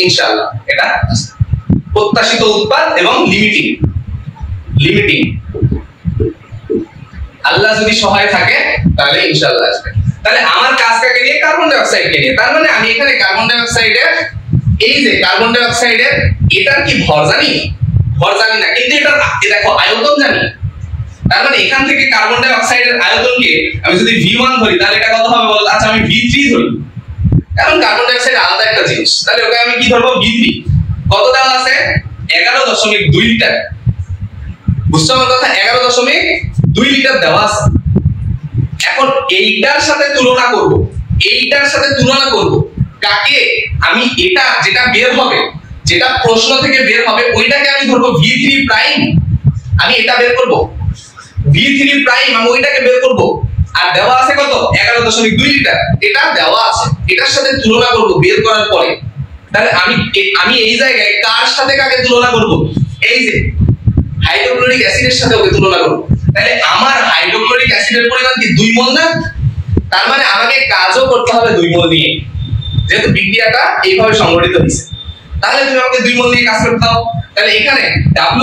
ইনশাআল্লাহ এটা আসবে। প্রত্যাশিত উৎপাদ এবং লিমিটিং আল্লাহ যদি সহায় থাকে তাহলে ইনশাআল্লাহ আসবে। তাহলে আমার কাজ কাকে নিয়ে? কার্বন ডাই অক্সাইডকে নিয়ে। তার মানে আমি এখানে কার্বন ডাই অক্সাইডের এই যে কার্বন ডাই অক্সাইডের এটার কি ভর জানি? ভর জানি না, কিন্তু এটার দেখো আয়তন জানি। তার মানে এখান থেকে কার্বন ডাই অক্সাইডের আয়তনকে আমি যদি V1 ধরি তাহলে এটা কত হবে বলো? আচ্ছা, আমি V3 ধরি, কারণ কার্বন ডাই অক্সাইড আলাদা একটা জিনিস। তাহলে ওকে আমি কি ধরবো? V3। কত দেওয়া আছে? 11.2 লিটার। বুঝছো আমার কথা? 11.2 লিটার দেওয়া আছে। এখন এইটার সাথে তুলনা করব কাকে? আমি এটা যেটা বের হবে, যেটা প্রশ্ন থেকে বের হবে, ওইটাকে আমি ধরবো V3 প্রাইম। আমি এটা বের করব V3 প্রাইম, আমি ওইটাকে বের করব। আর দেওয়া আছে কত? 11.2 লিটার। এটা দেওয়া আছে, এটার সাথে তুলনা করব বের করার পরে। তাহলে আমি এই জায়গায় কার সাথে কাকে তুলনা করব? এই যে হাইড্রোক্লোরিক অ্যাসিডের সাথে ওকে তুলনা করব। তাহলে আমার হাইড্রোক্লোরিক অ্যাসিডের পরিমাণ কি 2 মোল না? তার মানে আমাকে কাজও করতে হবে 2 মোল নিয়ে, যেহেতু বিক্রিয়াটা এইভাবে সংঘটিত হয়েছে। তাহলে তুমি আমাকে 2 মোল নিয়ে কাজ করতে দাও। তাহলে এখানে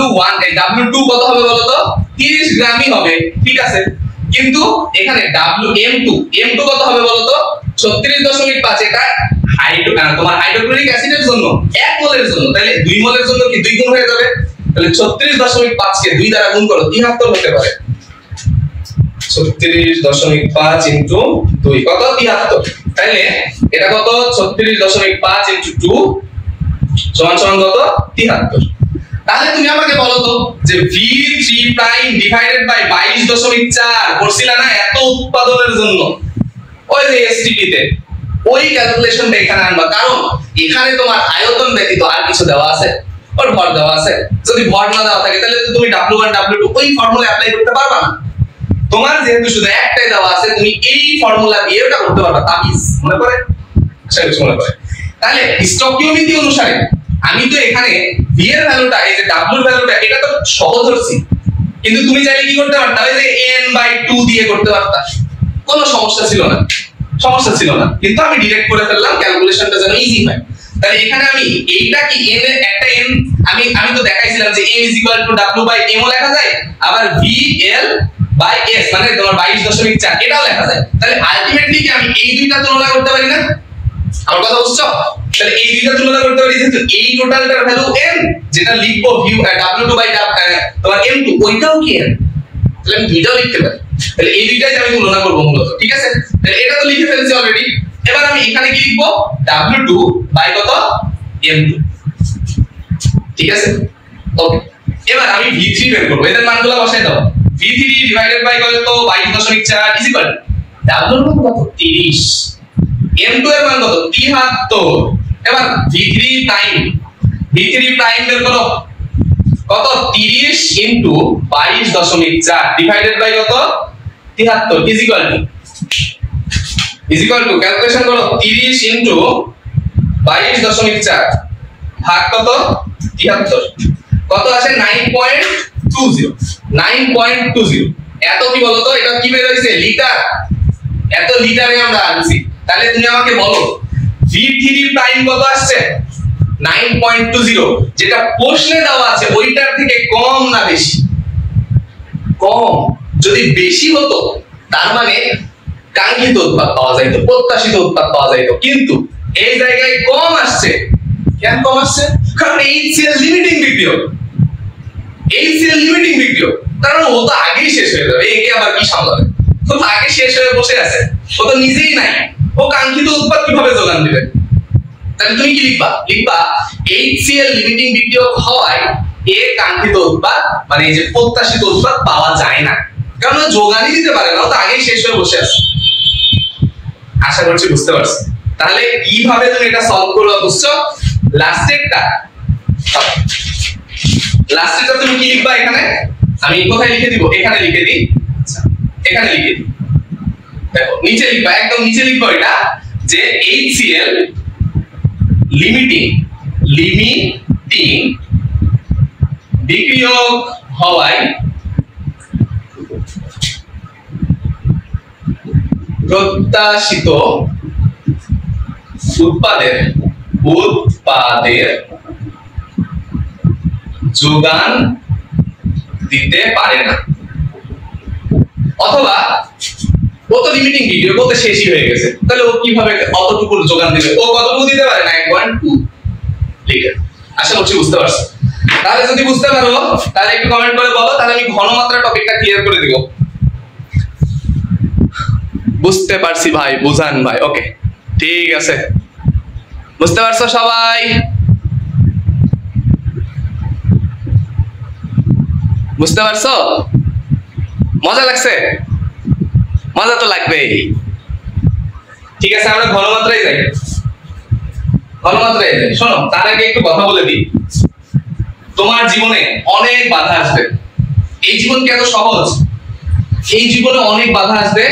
W1 W2 কত হবে বলো তো? 30 গ্রামই হবে, ঠিক আছে। কিন্তু এখানে M2 কত হবে বলো তো? 36.5। এটা তোমার হাইড্রোক্লোরিক অ্যাসিডের জন্য 1 মোলের জন্য, তাহলে 2 মোলের জন্য কি 2 গুণ হয়ে যাবে। তাহলে 36.5 কে 2 দ্বারা গুণ করো, 73 হতে পারে। 36.5 ইনটু 2 কত? 73। তাহলে এটা কত? 36.5 ইনটু 2 সমান সমান কত? 73। তাহলে তুমি আমাকে বলো তো যে V3 প্রাইম ডিভাইডেড বাই 22.4 করছিলা না এত উৎপাদনের জন্য, ওই যে এসটিপি তে ওই ক্যালকুলেশনটা এখানে আনবা। কারণ এখানে তোমার আয়তন ব্যতীত আর কিছু দেওয়া আছে, ওর ভর দেওয়া আছে। যদি ভর না দেওয়া থাকে তাহলে তুমি W1 W2 ওই ফর্মুলা অ্যাপ্লাই করতে পারবা না। তোমার যেহেতু শুধু একটাই দেওয়া আছে, তুমি এই ফর্মুলা দিয়ে ওটা করতে পারবা। তাবিজ মনে পড়ে? সেটা মনে পড়ে। তাহলে স্টকিওমেট্রি অনুসারে আমি তো এখানে V এর ভ্যালুটা, এই যে W এর ভ্যালুটা, এটা তো সহজ ধরছি, কিন্তু তুমি চাইলে কি করতে পারতা? ওই যে N/2 দিয়ে করতে পারতা, কোনো সমস্যা ছিল না। কিন্তু আমি ডিরেক্ট করে ফেললাম, ক্যালকুলেশনটা যেন ইজি হয়। তাহলে এখানে আমি এইটা কি n এর একটা n, আমি তো দেখাইছিলাম যে m W/m ও লেখা যায়, আবার VL/S মানে তোমার 22.4 এটাও লেখা যায়। তাহলে আলটিমেটলি কি আমি এই দুইটা তুলনা করতে পারি না? আমার কথা বুঝছো? তাহলে এই দুইটা তুলনা করতে পারি, যেহেতু এই টোটালটার ভ্যালু n, যেটা লিখবো তোমার m2 ওইটাও কি n, তাহলে আমি দুইটাও লিখতে পারি। তাহলে এই দুইটাই আমি তুলনা করব মূলত, ঠিক আছে। তাহলে এটা তো লিখে ফেলছি অলরেডি। এবার আমি এখানে কি লিখবো W2 বাই কত M2 ঠিক আছে ওকে এবার আমি V3 বের করব এদের মানগুলো বসাই দাও V3 ডিভাইডেড বাই কত 22.4 ইজ ইকুয়াল W এর মান কত 30 M2 এর মান কত 73 এবার V3 প্রাইম বের করো কত 30 ইনটু 22.4 ডিভাইডেড বাই কত 73 ইজ ইকুয়াল টু ক্যালকুলেশন করো 30 ইনটু 22.4 ভাগ কত 73 কত আসে 9.20 এত কি বলো তো এটা কি বের হইছে লিটার এত লিটারে আমরা আনছি তাহলে তুমি আমাকে বলো V3 প্রাইম কত আসছে 9.20 যেটা প্রশ্নে দেওয়া আছে ওইটার থেকে কম না বেশি কম যদি বেশি হতো তার মানে কাঙ্ক্ষিত উৎপাদ পাওয়া যাইতো প্রত্যাশিত উৎপাদ পাওয়া যাইতো কিন্তু এই জায়গায় কম আসছে কেন কম আসছে কারণ HCl লিমিটিং বিক্রিয়ক কারণ ও তো আগেই শেষ হয়ে যাবে একে আবার কি সামলাবে তো আগে শেষ হয়ে বসে আছে ও তো নিজেই নাই ও কাঙ্ক্ষিত উৎপাদ কিভাবে যোগান দিবে তাহলে তুমি কি লিখবা HCl লিমিটিং বিক্রিয়ক হওয়ায় এর কাঙ্ক্ষিত উৎপাদ মানে এই যে প্রত্যাশিত উৎপাদ পাওয়া যায় না কারণ ও যোগানই দিতে পারে না ও তো আগেই শেষ হয়ে বসে আছে আশা করছি বুঝতে পারছো তাহলে কিভাবে তুমি এটা সলভ করবে বুঝছো লাস্টেরটা তুমি কি লিখবা এখানে আমি কোথায় লিখে দিব এখানে লিখে দিই আচ্ছা এখানে লিখে দিই দেখো নিচে লিখবা একদম নিচে লিখবা এটা যে HCl লিমিটিং বিক্রিয়ক হওয়ায় প্রত্যাশিত উৎপাদের যোগান দিতে পারে না অথবা ও তো লিমিটিং বিক্রিয়ক ও তো শেষই হয়ে গেছে তাহলে ও কিভাবে অতটুকু যোগান দিবে ও কতটুকু দিতে পারে না 1.2 লিটার আশা করছি বুঝতে পারছো তাহলে যদি বুঝতে পারো তাহলে একটু কমেন্ট করে বলো তাহলে আমি ঘনমাত্রা টপিকটা ক্লিয়ার করে দিব বুঝতে পারছি ভাই বুঝান ভাই ওকে ঠিক আছে বুঝতে পারছো সবাই বুঝতে পারছো মজা লাগছে মজা তো লাগবেই ঠিক আছে আমরা ঘনমাত্রায় যাই শোনো তার আগে একটু কথা বলে দিই তোমার জীবনে অনেক বাধা আসবে এই জীবন কি এত সহজ এই জীবনে অনেক বাধা আসবে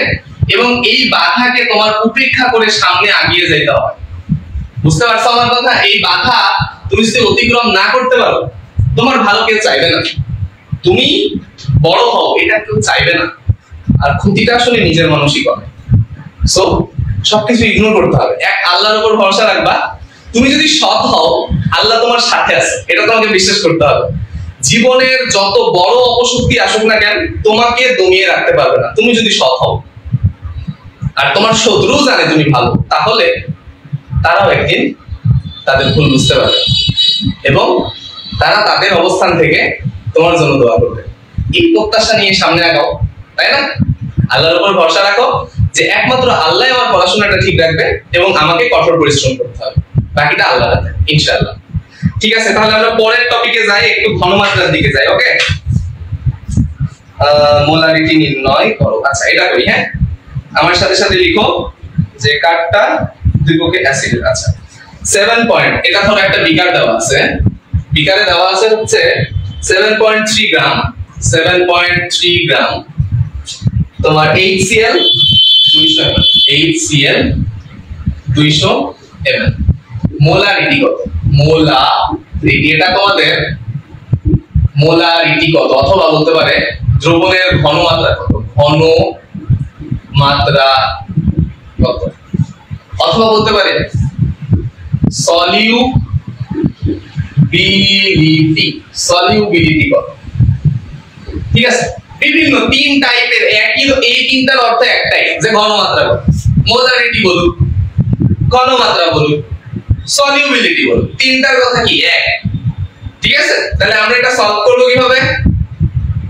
এবং এই বাধাকে তোমার উপেক্ষা করে সামনে এগিয়ে যেতে হবে বুঝতে পারছো আমার কথা এই বাধা তুমি যদি অতিক্রম না করতে পারো তোমার ভালো কেউ চাইবে না তুমি বড় হও এটা কেউ চাইবে না আর ক্ষতিটা আসলে নিজের মানুষই করে সো সবকিছু ইগনোর করতে হবে এক আল্লাহর উপর ভরসা রাখবা তুমি যদি সৎ হও আল্লাহ তোমার সাথে আছে এটা তোমাকে বিশ্বাস করতে হবে জীবনের যত বড় অপশক্তি আসুক না কেন তোমাকে দমিয়ে রাখতে পারবে না তুমি যদি সৎ হও আর তোমার শত্রু জানে তুমি ভালো তাহলে তারাও একদিন তাদের ভুল বুঝতে পারবে এবং তারা তাদের অবস্থান থেকে তোমার জন্য দোয়া করবে এই প্রত্যাশা নিয়ে সামনে আগাও তাই না আল্লাহর উপর ভরসা রাখো যে একমাত্র আল্লাহ আমার পড়াশোনাটা ঠিক রাখবে এবং আমাকে কঠোর পরিশ্রম করতে হবে বাকিটা আল্লাহর হাতে ইনশাআল্লাহ ঠিক আছে তাহলে আমরা পরের টপিকে যাই একটু ঘনমাত্রার দিকে যাই ওকে মোলারিটি নির্ণয় করো আচ্ছা এটা করি হ্যাঁ আমার সাথে সাথে লিখো যে কাঠটা দ্বিপক্ষে অ্যাসিড আচ্ছা 7 পয়েন্ট এটা ধরো একটা বিকার দেওয়া আছে বিকারে দেওয়া আছে হচ্ছে 7.3 গ্রাম তোমার HCl 200 ml মোলারিটি কত মোলারিটি এটা তোমাদের মোলারিটি কত অথবা বলতে পারে দ্রবণের ঘনমাত্রা কত অথবা বলতে পারে সলিউবিলিটি কত ঠিক আছে বিভিন্ন তিন টাইপের একই এই তিনটার অর্থ একটাই যে ঘনমাত্রা কত মোলারিটি বলুন ঘনমাত্রা বলুন সলিউবিলিটি বলুন তিনটার কথা কি এক ঠিক আছে তাহলে আমরা এটা সলভ করব কিভাবে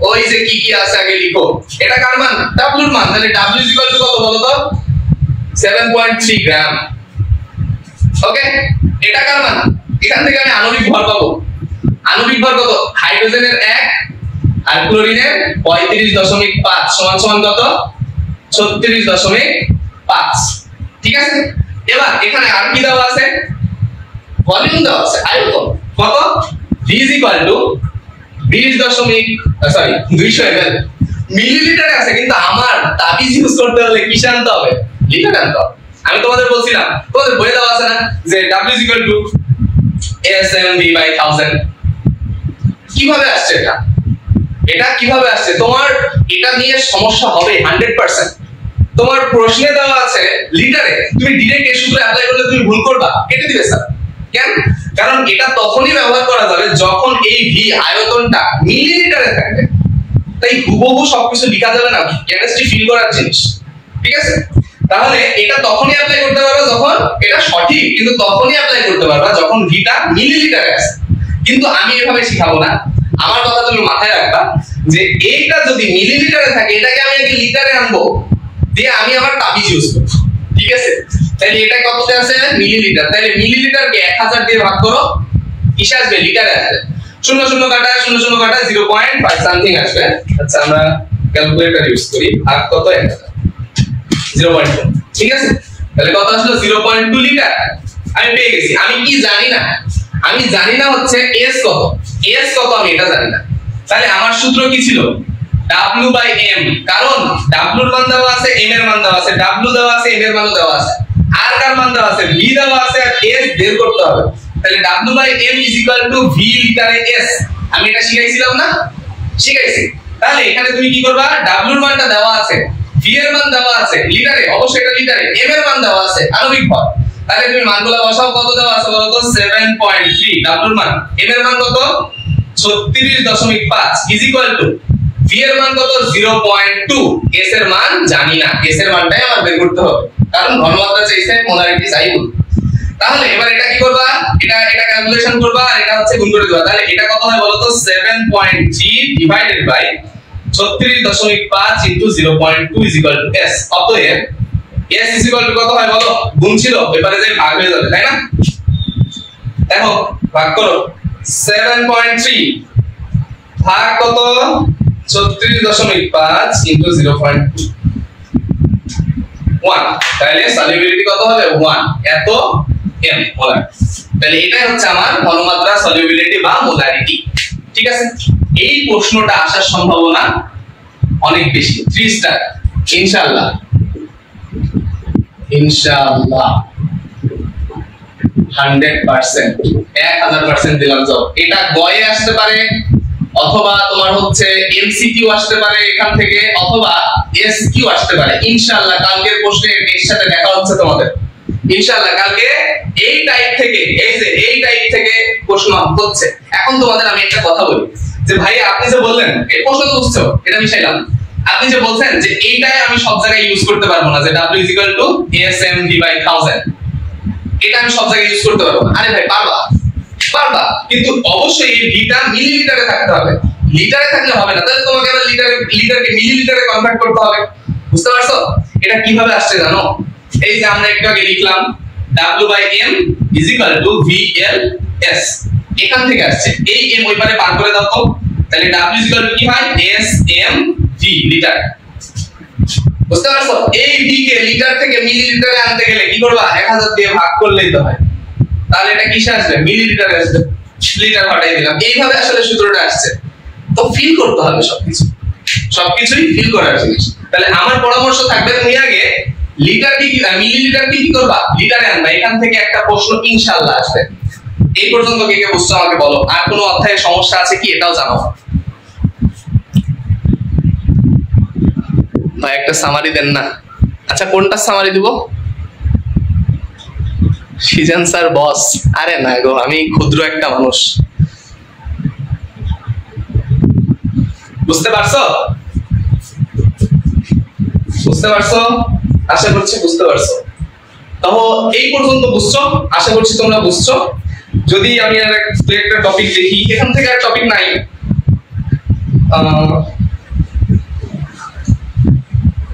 ওই যে কি কি আছে আগে লিখো এটা কার মান W এর মান তাহলে W কত বলো তো 7.3 গ্রাম। ওকে, এটা কার মান? এখান থেকে আমি আণবিক ভর পাবো। আণবিক ভর কত? হাইড্রোজেনের 1 আর ক্লোরিনের 35.5 সমান সমান কত? 36.5। ঠিক আছে, এবার এখানে আর কি দেওয়া আছে? ভলিউম দেওয়া আছে, আয়তন কত? V is equal to 200 ml মিলিলিটারে আছে, কিন্তু আমার তাবিজ ইউজ করতে হলে কি আনতে হবে? লিটার আনতে হবে। আমি তোমাদের বলছিলাম, তোমাদের বইয়ে দেওয়া আছে না যে W is equal to ASMV by 1000। কিভাবে আসছে এটা? এটা কিভাবে আসছে? তোমার এটা নিয়ে সমস্যা হবে 100%। তোমার প্রশ্নে দেওয়া আছে লিটারে, তুমি ডাইরেক্ট এই সূত্র অ্যাপ্লাই করলে তুমি ভুল করবা, কেটে দিবে স্যার। কেন? কারণ এটা তখনই ব্যবহার করা যাবে যখন এই ভি আয়তনটা মিলিলিটারে থাকবে। তাই হুবহু সবকিছু লেখা যাবে না, কেমিস্ট্রি ফিল করার জিনিস। ঠিক আছে, তাহলে এটা তখনই অ্যাপ্লাই করতে পারবে যখন এটা সঠিক, কিন্তু তখনই অ্যাপ্লাই করতে পারবে যখন ভিটা মিলিলিটারে আছে। কিন্তু আমি এভাবে শিখাবো না, আমার কথা তুমি মাথায় রাখবা যে এইটা যদি মিলিলিটারে থাকে, এটাকে আমি আগে লিটারে আনবো, দিয়ে আমি আমার তাবিজ ইউজ করব। ঠিক আছে, তাহলে এটা কততে আছে? মিলিলিটার। তাহলে মিলিলিটারকে 1000 দিয়ে ভাগ করো, কিসে আসবে? লিটারে আসবে। 00 কাটা 00 কাটা 0.5 সামথিং আসবে। আচ্ছা, আমরা ক্যালকুলেটর ইউজ করি। ভাগ কত? 0.2। ঠিক আছে, তাহলে কত আসলো? 0.2 লিটার আমি পেয়ে গেছি। আমি কি জানি না? আমি জানি না হচ্ছে S কত। S কত আমি এটা জানি না। তাহলে আমার সূত্র কি ছিল? W by M, কারণ W এর মান দেওয়া আছে, M এর মান দেওয়া আছে, W দেওয়া আছে, M এর মানও দেওয়া আছে, R কার মান দেওয়া আছে, V দেওয়া আছে, আর S বের করতে হবে। তাহলে W by M is equal to V লিটারে S। আমি এটা শিখাইছিলাম না? শিখাইছি। তাহলে এখানে তুমি কি করবা? W এর মানটা দেওয়া আছে, V এর মান দেওয়া আছে লিটারে, অবশ্যই এটা লিটারে, M এর মান দেওয়া আছে আণবিক ভর। তাহলে তুমি মানগুলো বসাও, কত দেওয়া আছে বলো তো? 7.3 W এর মান, M এর মান কত? 36.5 is equal to V এর মান কত? 0.2। S এর মান জানি না, S এর মানটাই আমার বের করতে হবে, কারণ ঘনমাত্রা চাইছে, মোলারিটি চাইবো। তাহলে এবার এটা কি করবা? এটা ক্যালকুলেশন করবা, আর এটা হচ্ছে গুণ করে দিবা। তাহলে এটা কত হয় বলো তো? 7.3 divided by 36.5 into 0.2 is equal to S। অতএব S is equal to কত হয় বলো? গুণ ছিল, এবারে যে ভাগ হয়ে যাবে, তাই না? দেখো, ভাগ করো। 7.3 ভাগ কত? 36.5 ইনটু 0.2 1। তাহলে সলিউবিলিটি কত হবে? 1 এত m মোলার। তাহলে এটাই হচ্ছে আমার ঘনমাত্রা, সলিউবিলিটি বা মোলারিটি। ঠিক আছে, এই প্রশ্নটা আসার সম্ভাবনা অনেক বেশি। 3 স্টার ইনশাআল্লাহ। ইনশাআল্লাহ 100%, 1000% দিলাম। যাও, এটা গয়ে আসতে পারে, অথবা তোমার হচ্ছে এমসিকিউ আসতে পারে এখান থেকে, অথবা এসকিউ আসতে পারে। ইনশাআল্লাহ কালকের প্রশ্নে এর সাথে দেখা হচ্ছে তোমাদের। ইনশাআল্লাহ কালকে এই টাইপ থেকে, এই যে এই টাইপ থেকে প্রশ্ন হচ্ছে। এখন তোমাদের আমি একটা কথা বলি যে ভাই, আপনি যে বললেন এই প্রশ্ন তো বুঝছো, এটা মিশাইলাম। আপনি যে বলছেন যে এইটাই আমি সব জায়গায় ইউজ করতে পারবো না, যে W is equal to ASMV by 1000, এটা আমি সব জায়গায় ইউজ করতে পারবো না। আরে ভাই, পারবা, কিন্তু অবশ্যই এই ভিটা মিলিলিটারে থাকতে হবে। লিটারে থাকলে হবে না, তাহলে তোমাকে আবার লিটারকে মিলিলিটারে কনভার্ট করতে হবে। বুঝতে পারছো? এটা কিভাবে আসছে জানো? এই যে আমরা একটু আগে লিখলাম W by M is equal to VLS, এখান থেকে আসছে। এই M ওই পারে পার করে দাও তো, তাহলে W is equal to কি হয়? SMV litre. বুঝতে পারছো? এই V কে লিটার থেকে মিলিলিটারে আনতে গেলে কি করবা? 1000 দিয়ে ভাগ করলেই তো হয়। তাহলে এটা কিসে আসবে? মিলিলিটারে আসবে। লিটার হটাই দিলাম। এইভাবে আসলে সূত্রটা আসছে। তো ফিল করতে হবে সবকিছুই ফিল করার জিনিস। তাহলে আমার পরামর্শ থাকবে, তুমি আগে লিটার কি মিলিলিটার কি করবা? লিটারে আনবা। এখান থেকে একটা প্রশ্ন ইনশাআল্লাহ আসবে। এই পর্যন্ত কে কে বুঝছো আমাকে বলো। আর কোনো অধ্যায়ে সমস্যা আছে কি এটাও জানাও। ভাই একটা সামারি দেন না। আচ্ছা, কোনটা সামারি দিব? সিজন স্যার বস? আরে না গো, আমি ক্ষুদ্র একটা মানুষ। বুঝতে পারছো? আশা করছি বুঝতে পারছো। তো এই পর্যন্ত বুঝছো? আশা করছি তোমরা বুঝছো। যদি আমি আর একটা টপিক দেখি, এখান থেকে আর টপিক নাই।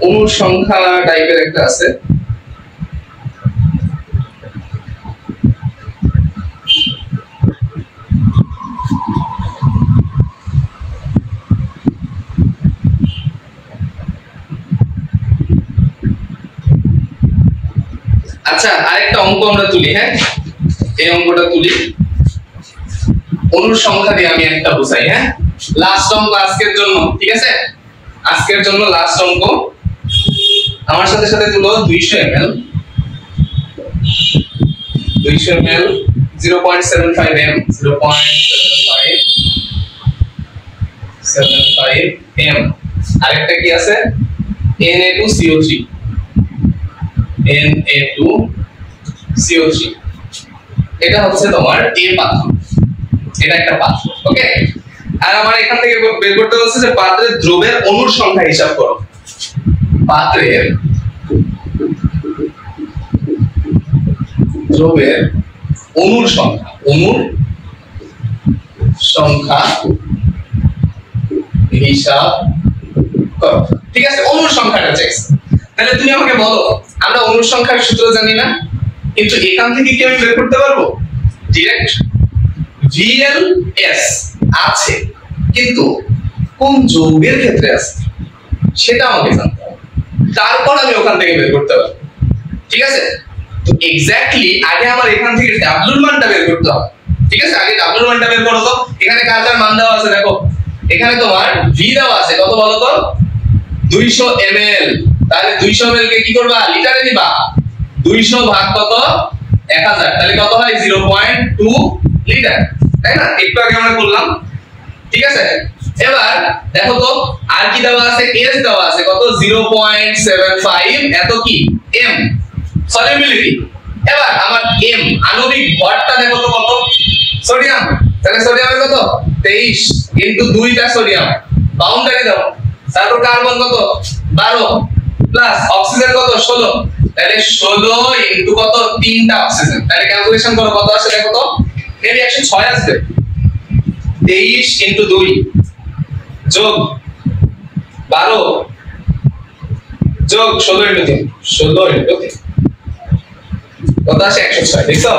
অনুসংখ্যা টাইপের একটা আছে, আচ্ছা আরেকটা অঙ্ক আমরা তুলি, হ্যাঁ এই অঙ্কটা তুলি, অনুর সংখ্যা দিয়ে আমি একটা বুঝাই। হ্যাঁ লাস্ট অঙ্ক আজকের জন্য, ঠিক আছে আজকের জন্য লাস্ট অঙ্ক। আমার সাথে সাথে তুলো 200 ml 0.75 m 0.75 m। আরেকটা কি আছে Na2CO3 Na2CO3। এটা হচ্ছে তোমার এ পাত্র, এটা একটা পাত্র, ওকে। আর আমার এখান থেকে বের করতে বলছে যে পাত্রের দ্রবের অণুর সংখ্যা হিসাব করো। পাত্রের দ্রবের অণুর সংখ্যা, অণুর সংখ্যা হিসাব করো, ঠিক আছে। অণুর সংখ্যাটা চাইছে, তাহলে তুমি আমাকে বলো আমরা অণুর সংখ্যার সূত্র জানি না, কিন্তু এখান থেকে কি আমি বের করতে পারবো ডাইরেক্ট? VLS আছে, কিন্তু কোন যৌগের ক্ষেত্রে আছে সেটা আমাকে জানতে হবে, তারপর আমি ওখান থেকে বের করতে পারবো, ঠিক আছে। তো এক্স্যাক্টলি আগে আমার এখান থেকে W এর মানটা বের করতে হবে, ঠিক আছে। আগে W এর মানটা বের করো তো। এখানে কার মান দেওয়া আছে দেখো, এখানে তোমার V দেওয়া আছে, কত বলো তো 200 ml। তাহলে 200 ml কে কি করবা, লিটারে নিবা। 200 ভাগ কত 1000, তাহলে কত হয় 0.2 লিটার, তাই না? একটু আগে আমরা করলাম, ঠিক আছে। এবার দেখো তো আর কি দেওয়া আছে, S দেওয়া আছে কত 0.75, এত কি M সলিবিলিটি। এবার আমার M আণবিক ভরটা দেখো তো কত, সোডিয়াম, তাহলে সোডিয়ামের কত 23 ইনটু 2টা সোডিয়াম, বাউন্ডারি দাও। তারপর কার্বন কত 12 প্লাস অক্সিজেন কত 16, তাহলে 16 ইনটু কত 3টা অক্সিজেন, তাহলে ক্যালকুলেশন করো কত আসে দেখো তো, মেবি 106 আসবে। 23 ইনটু 2 যোগ 12 যোগ 16 ইনটু 3, 16 ইনটু 3 কত আসে 106, দেখছো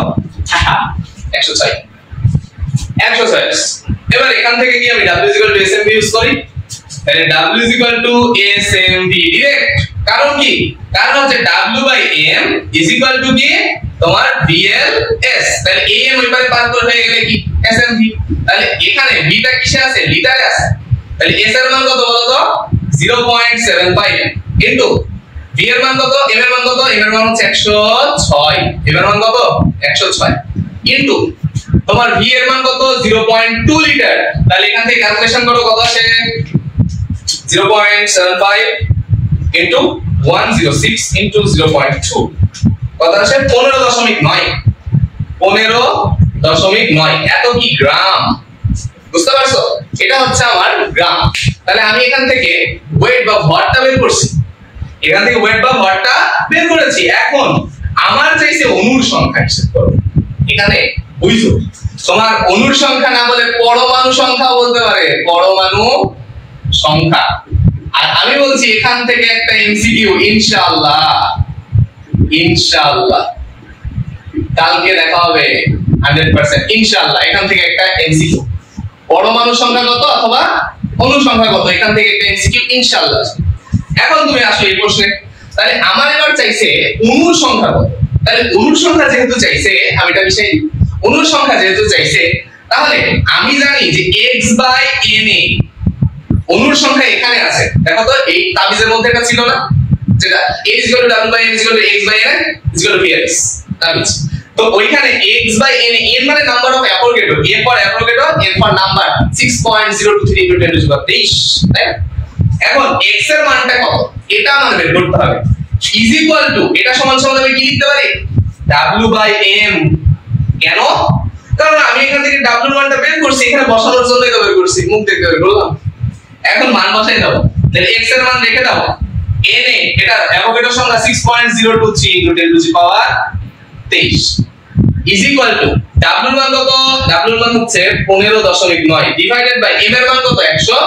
106। এবার এখান থেকে কি আমি W SMV ইউজ করি, তাহলে W SMV ডাইরেক্ট। কারণ কি, কারণ হচ্ছে W/M কি তোমার VLS, তাহলে AM ওই পারে পার করে হয়ে গেলে কি SMV। তাহলে এখানে V টা কিসে আছে, লিটারে আছে, তাহলে S এর মান কত বলো তো 0.75 ইনটু V এর মান কত, M এর মান কত, M এর মান হচ্ছে 106, M এর মান কত 106 ইনটু তোমার V এর মান কত 0.2 লিটার, তাহলে এখান থেকে ক্যালকুলেশন করো কত আসে 0.75 ইনটু 106 ইনটু 0.2 কত আসে 15.9, 15.9 এত কি গ্রাম, বুঝতে পারছো? এটা হচ্ছে আমার গ্রাম। তাহলে আমি এখান থেকে ওয়েট বা ভরটা বের করছি, এখান থেকে ওয়েট বা ভরটা বের করেছি। এখন আমার চাইছে অণুর সংখ্যা হিসাব করো। এখানে বুঝছো তোমার অণুর সংখ্যা না বলে পরমাণু সংখ্যা বলতে পারে, পরমাণু সংখ্যা। আর আমি বলছি এখান থেকে একটা এমসিকিউ ইনশাআল্লাহ, ইনশাআল্লাহ কালকে দেখা হবে 100% ইনশাআল্লাহ। এখান থেকে একটা এমসিকিউ পরমাণু সংখ্যা কত অথবা অণু সংখ্যা কত, এখান থেকে একটা এমসিকিউ ইনশাআল্লাহ। এখন তুমি আসো এই প্রশ্নে, তাহলে আমার এবার চাইছে অণুর সংখ্যা কত। তাহলে অণুর সংখ্যা যেহেতু চাইছে, আমি এটা বিষয় অণুর সংখ্যা যেহেতু চাইছে, তাহলে আমি জানি যে x/Na অণুর সংখ্যা এখানে আছে। দেখো তো এই তাবিজের মধ্যে এটা ছিল না, যেটা A=W/M x/Na VLS তাবিজ। তো ওইখানে x/Na n মানে number of Avogadro, a for Avogadro, n for number 6.023 × 10⁻23, তাই। এখন x এর মানটা কত এটা আমাদের বের করতে হবে। ইজ ইকুয়াল টু এটা সমান সমান আমি কি লিখতে পারি W/M। কেন? কারণ আমি এখান থেকে W এর মানটা বের করছি, এখানে বসানোর জন্যই তো বের করছি, মুখ দেখতে বের করলাম। এখন মান বসাই দাও, তাহলে x এর মান রেখে দাও। Na এটা অ্যাভোগাড্রো সংখ্যা 6.023 × 10⁻23 ইজ ইকুয়াল টু W এর মান কত, W এর মান হচ্ছে 15.9 ডিভাইডেড বাই M এর মান কত 106।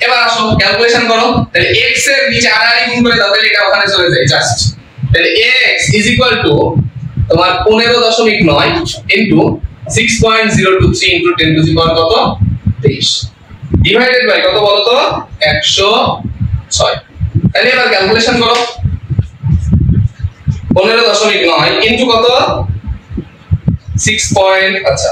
এবার আসো ক্যালকুলেশন করো, তাহলে x এর নিচে আড়াআড়ি গুণ করে দাও, তাহলে এটা ওখানে চলে যায় জাস্ট। তাহলে x ইজ ইকুয়াল টু তোমার 15.9 ইনটু 6.023 ইনটু 10⁻23 ডিভাইডেড বাই কত বলো তো 106। তাহলে এবার ক্যালকুলেশন করো 15.9 ইনটু কত 6 পয়েন্ট আচ্ছা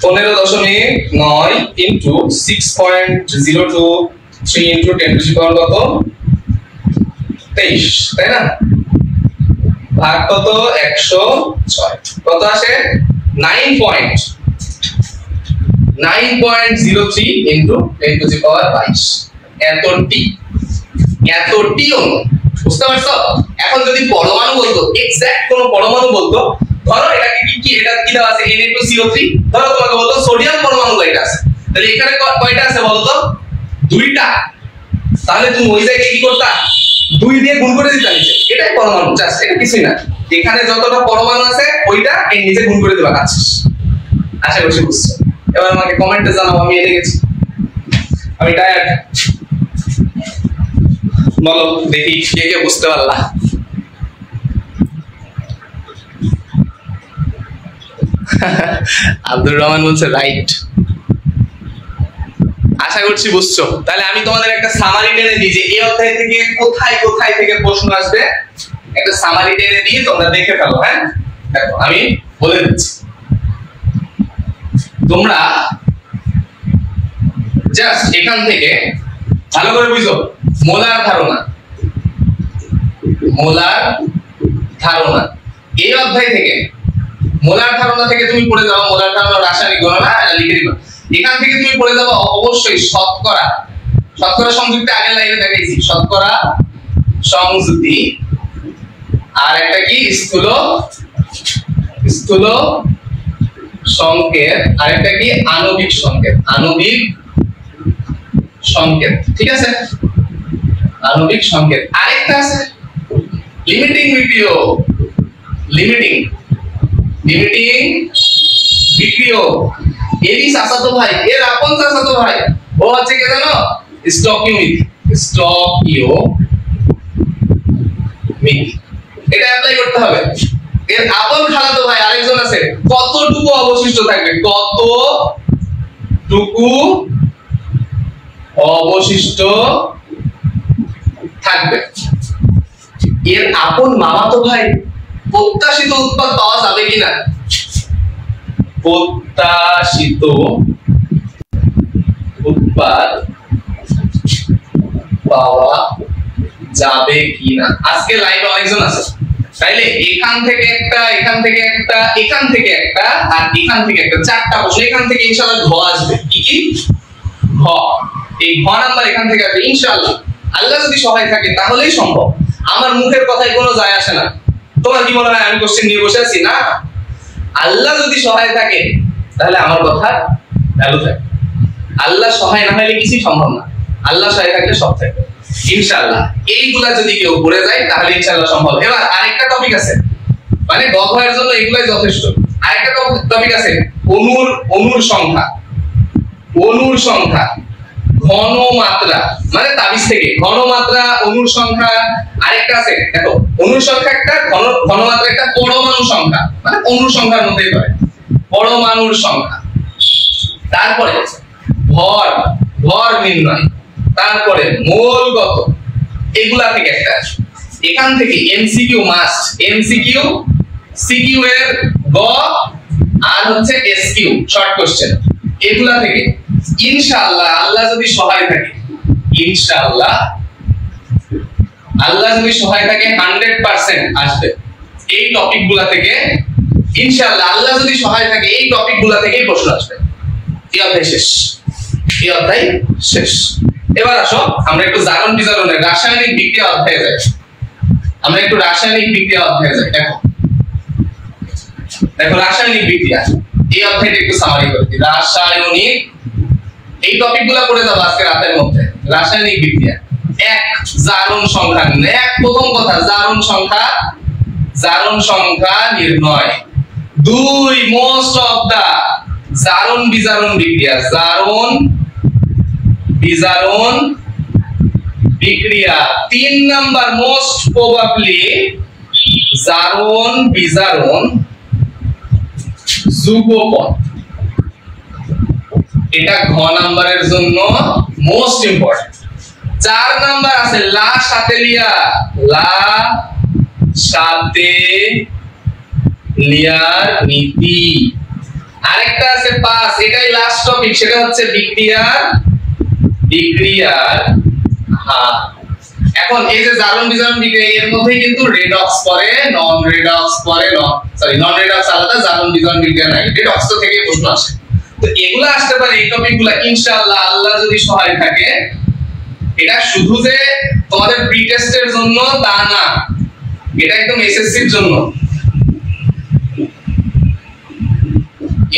15.9 ইনটু 6.023 ইনটু 10 টু দি পাওয়ার কত 23 তাই না ভাগ কত 106 কত আসে 9.03 ইনটু 10 টু দি পাওয়ার 22 এতটি বুঝতে পারছো এখন যদি পরমাণু বলতো এক্সাক্ট কোন পরমাণু বলতো ধরো এটাকে কি এটা কি দেওয়া আছে Na2CO3 ধরো তোমাকে বলতো সোডিয়াম পরমাণু কয়টা আছে তাহলে এখানে কয়টা আছে বলতো দুইটা তাহলে তুমি ওই জায়গায় কি করতা 2 দিয়ে গুণ করে দিতা নিচে এটাই পরমাণু জাস্ট এটা কিছুই না এখানে যতটা পরমাণু আছে ওইটা এর নিচে গুণ করে দিবা কাজ আশা করি বুঝছো এবার আমাকে কমেন্টে জানাও আমি এনে গেছি আমি টায়ার্ড বলো দেখি কে কে বুঝতে পারলা আব্দুর রহমান বলছে রাইট আশা করছি বুঝছো তাহলে আমি তোমাদের একটা সামারি টেনে দিই যে এই অধ্যায় থেকে কোথায় থেকে প্রশ্ন আসবে একটা সামারি টেনে দিয়ে তোমরা দেখে ফেলো হ্যাঁ দেখো আমি বলে দিচ্ছি তোমরা জাস্ট এখান থেকে ভালো করে বুঝো মোলার ধারণা এই অধ্যায় থেকে মোলার ধারণা থেকে তুমি পড়ে যাও মোলার ধারণা রাসায়নিক গণনা লিখে দিবা এখান থেকে তুমি পড়ে যাবে অবশ্যই শতকরা সংযুক্তি আগের লাইনে দেখাইছি শতকরা সংযুক্তি আর একটা কি স্থূল সংকেত আর একটা কি আণবিক সংকেত ঠিক আছে আণবিক সংকেত আরেকটা আছে লিমিটিং বিক্রিয় এরই চাচাতো ভাই এর আপন চাচাতো ভাই ও আছে কে জানো স্টকিওমিথি এটা অ্যাপ্লাই করতে হবে এর আপন খালাতো ভাই আরেকজন আছে কতটুকু অবশিষ্ট থাকবে এর আপন মামাতো ভাই প্রত্যাশিত উৎপাদ পাওয়া যাবে কিনা প্রত্যাশিত উৎপাদ পাওয়া যাবে কিনা আজকে লাইভে অনেকজন আছে তাইলে এখান থেকে একটা আর এখান থেকে একটা চারটা প্রশ্ন এখান থেকে ইনশাআল্লাহ ঘ আসবে কি ঘ এই ঘ নাম্বার এখান থেকে আসবে ইনশাআল্লাহ আল্লাহ যদি সহায় থাকে তাহলেই সম্ভব আমার মুখের কথায় কোনো যায় আসে না তোমার কি মনে হয় আমি কোশ্চেন নিয়ে বসে আছি না আল্লাহ যদি সহায় থাকে তাহলে আমার কথা ভ্যালু থাকে আল্লাহ সহায় না হলে কিছুই সম্ভব না আল্লাহ সহায় থাকলে সব থাকবে ইনশাআল্লাহ এইগুলা যদি কেউ পড়ে যায় তাহলে ইনশাআল্লাহ সম্ভব এবার আরেকটা টপিক আছে মানে গভয়ের জন্য এগুলাই যথেষ্ট আরেকটা টপিক আছে অণুর সংখ্যা ঘনমাত্রা মানে তাবিজ থেকে ঘনমাত্রা অণুর সংখ্যা আরেকটা আছে দেখো অণুর সংখ্যা একটা ঘনমাত্রা একটা পরমাণু সংখ্যা মানে অণুর সংখ্যার মধ্যেই পড়ে পরমাণুর সংখ্যা তারপরে ভর নির্ণয় তারপরে মোল কত এগুলা থেকে একটা আছে এখান থেকে এমসিকিউ মাস্ট সিকিউ এর গ আর হচ্ছে এসকিউ শর্ট কোশ্চেন এগুলা থেকে ইনশাআল্লাহ আল্লাহ যদি সহায় থাকে 100% আসবে এই টপিকগুলা থেকে ইনশাআল্লাহ আল্লাহ যদি সহায় থাকে এই টপিকগুলা থেকেই প্রশ্ন আসবে এই অধ্যায় শেষ এবার আসো আমরা একটু জারণ বিজারণের রাসায়নিক বিক্রিয়া অধ্যায়ে যাই দেখো রাসায়নিক বিক্রিয়া এই অধ্যায়টা একটু সামারি করে দিই রাসায়নিক এই টপিকগুলো পড়ে যাবো আজকে রাতের মধ্যে রাসায়নিক বিক্রিয়া এক জারণ সংখ্যা প্রথম কথা জারণ সংখ্যা নির্ণয় দুই মোস্ট অফ দা জারণ বিজারণ বিক্রিয়া তিন নাম্বার মোস্ট প্রবাবলি জারণ বিজারণ যুগপৎ এটা ঘ নাম্বারের জন্য মোস্ট ইম্পর্টেন্ট 4 নাম্বার আছে লা সাতেলিয়া, লা সাতে লিয়ার নীতি। আরেকটা আছে 5, এটাই লাস্ট টপিক, সেটা হচ্ছে বিক্রিয়ার হার। এখন এই যে জারণ বিজারণ বিক্রিয়া, এর মধ্যে কিন্তু রেডক্স পড়ে, নন রেডক্স পড়ে, নন রেডক্স আলাদা, জারণ বিজারণ বিক্রিয়া নাই, রেডক্স তো থেকে প্রশ্ন আসে। তো এগুলা আসতে পারে, এই টপিকগুলা ইনশাআল্লাহ আল্লাহ যদি সহায় থাকে। এটা শুধু যে তোমাদের প্রি টেস্টের জন্য তা না, এটা একদম এসএসসির জন্য।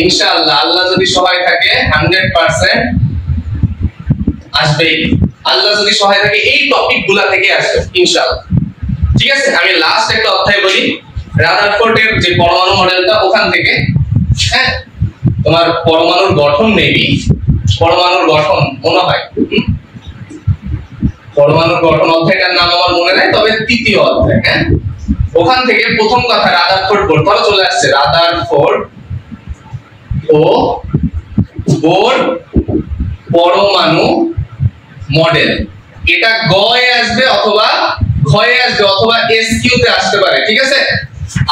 ইনশাআল্লাহ আল্লাহ যদি সহায় থাকে 100% আসবেই। আল্লাহ যদি সহায় থাকে এই টপিকগুলা থেকে আসবে ইনশাআল্লাহ। ঠিক আছে, আমি লাস্ট একটা অধ্যায় বলি, রাদারফোর্ডের যে পরমাণু মডেলটা, ওখান থেকে। হ্যাঁ, তোমার পরমাণুর গঠন মেবি, পরমাণুর গঠন মনে হয়, পরমাণুর গঠন অধ্যায়টার নাম আমার মনে নাই, তবে তৃতীয় অধ্যায়। হ্যাঁ, ওখান থেকে প্রথম কথা রাদারফোর্ড বোর চলে আসছে, রাদারফোর্ড ও বোর পরমাণু মডেল। এটা গয়ে আসবে অথবা ঘয়ে আসবে অথবা এসকিউ তে আসতে পারে। ঠিক আছে,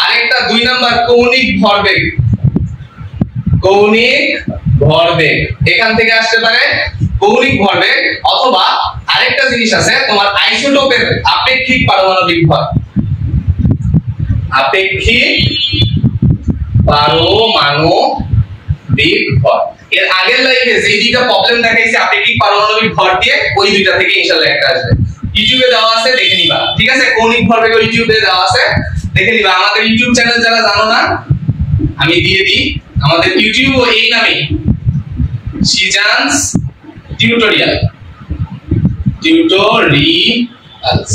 আরেকটা 2 নাম্বার কৌণিক ভরবেগ, কৌণিক ভরবেগ এখান থেকে আসতে পারে, কৌণিক ভরবেগ। অথবা আরেকটা জিনিস আছে তোমার আইসোটোপের আপেক্ষিক পারমাণবিক ভর, আপেক্ষিক পারমাণবিক ভর। এর আগের লাইভে যে দুইটা প্রবলেম দেখাইছে আপেক্ষিক পারমাণবিক ভর দিয়ে, ওই দুইটা থেকে ইনশাআল্লাহ একটা আসবে। ইউটিউবে দেওয়া আছে, দেখে নিবা। ঠিক আছে, কৌণিক ভরবেগ ইউটিউবে দেওয়া আছে, দেখে নিবা। আমাদের ইউটিউব চ্যানেল যারা জানো না, আমি দিয়ে দিই, আমাদের ইউটিউবও এই নামে, সিজানস টিউটোরিয়াল, টিউটোরিয়ালস,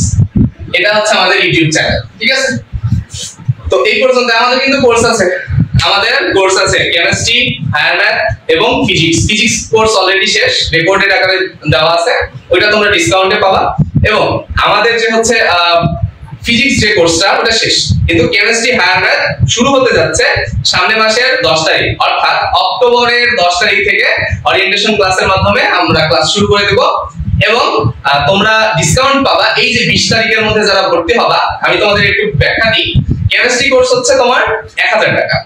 এটা হচ্ছে আমাদের ইউটিউব চ্যানেল। ঠিক আছে, তো এই পর্যন্ত আমাদের কিন্তু কোর্স আছে, আমাদের কোর্স আছে কেমিস্ট্রি, হায়ার ম্যাথ এবং ফিজিক্স। ফিজিক্স কোর্স অলরেডি শেষ, রেকর্ডেড আকারে দেওয়া আছে, ওইটা তোমরা ডিসকাউন্টে পাবা। এবং আমাদের যে হচ্ছে ফিজিক্স যে কোর্সটা, ওটা শেষ, কিন্তু কেমিস্ট্রি, হায়ার ম্যাথ শুরু হতে যাচ্ছে সামনের মাসের 10 তারিখ, অর্থাৎ অক্টোবরের 10 তারিখ থেকে ওরিয়েন্টেশন ক্লাসের মাধ্যমে আমরা ক্লাস শুরু করে দেব। এবং তোমরা ডিসকাউন্ট পাবা এই যে 20 তারিখের মধ্যে যারা ভর্তি হবা। আমি তোমাদের একটু ব্যাখ্যা দিই। কেমিস্ট্রি কোর্স হচ্ছে তোমার 1000 টাকা,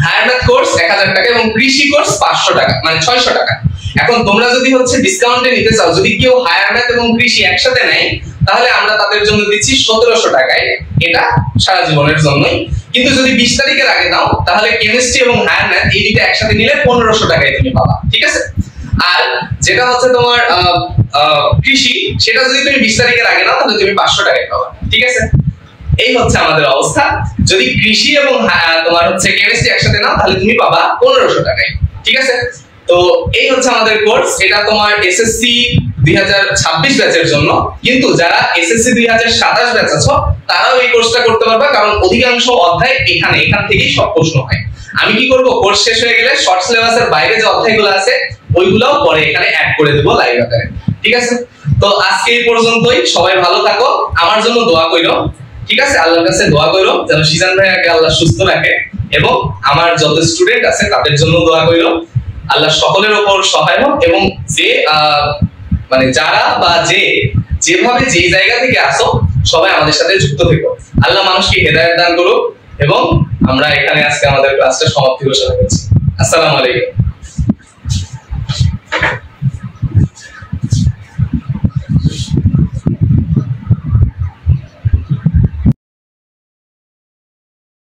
হায়ার ম্যাথ কোর্স 1000 টাকা এবং কৃষি কোর্স 500 টাকা, মানে 600 টাকা। এখন তোমরা যদি হচ্ছে ডিসকাউন্টে নিতে চাও, যদি কেউ হায়ার ম্যাথ এবং কৃষি একসাথে নেয়, তাহলে আমরা তাদের জন্য দিচ্ছি 1700 টাকায়, এটা সারা জীবনের জন্যই। কিন্তু যদি 20 তারিখের আগে নাও, তাহলে কেমিস্ট্রি এবং হায়ার ম্যাথ এই দুটো একসাথে নিলে 1500 টাকায় তুমি পাবা। ঠিক আছে, আর যেটা হচ্ছে তোমার কৃষি, সেটা যদি তুমি 20 তারিখের আগে নাও, তাহলে তুমি 500 টাকায় পাবা। ঠিক আছে, এই হচ্ছে আমাদের অবস্থা। যদি কৃষি এবং তোমার হচ্ছে কেমিস্ট্রি একসাথে নাও, তাহলে তুমি পাবা 1500 টাকায়। ঠিক আছে, তো এই হচ্ছে আমাদের কোর্স। এটা তোমার এসএসসি 2026 ব্যাচের জন্য, কিন্তু যারা এসএসসি 2027 ব্যাচ আছো, তারাও এই কোর্সটা করতে পারবে, কারণ অধিকাংশ অধ্যায় এখান থেকেই সব প্রশ্ন হয়। আমি কি করব, কোর্স শেষ হয়ে গেলে শর্ট সিলেবাসের বাইরে যে অধ্যায়গুলো আছে, ওইগুলোও পরে এখানে অ্যাড করে দেব লাইভ আকারে। ঠিক আছে, তো আজকে এই পর্যন্তই। সবাই ভালো থাকো, আমার জন্য দোয়া কইরো। ঠিক আছে, আল্লাহর কাছে দোয়া কইরো যেন সিজান ভাইয়াকে আল্লাহ সুস্থ রাখে, এবং আমার যত স্টুডেন্ট আছে তাদের জন্য দোয়া কইরো। আল্লাহ সকলের উপর সহায় হোক, এবং যে মানে যারা বা যেভাবে যে জায়গা থেকে আসো, সবাই আমাদের সাথে যুক্ত থেকো। আল্লাহ মানুষকে হেদায়েত দান করুক, এবং আমরা এখানে আজকে আমাদের ক্লাসটা সমাপ্তি ঘোষণা করছি। আসসালামু আলাইকুম।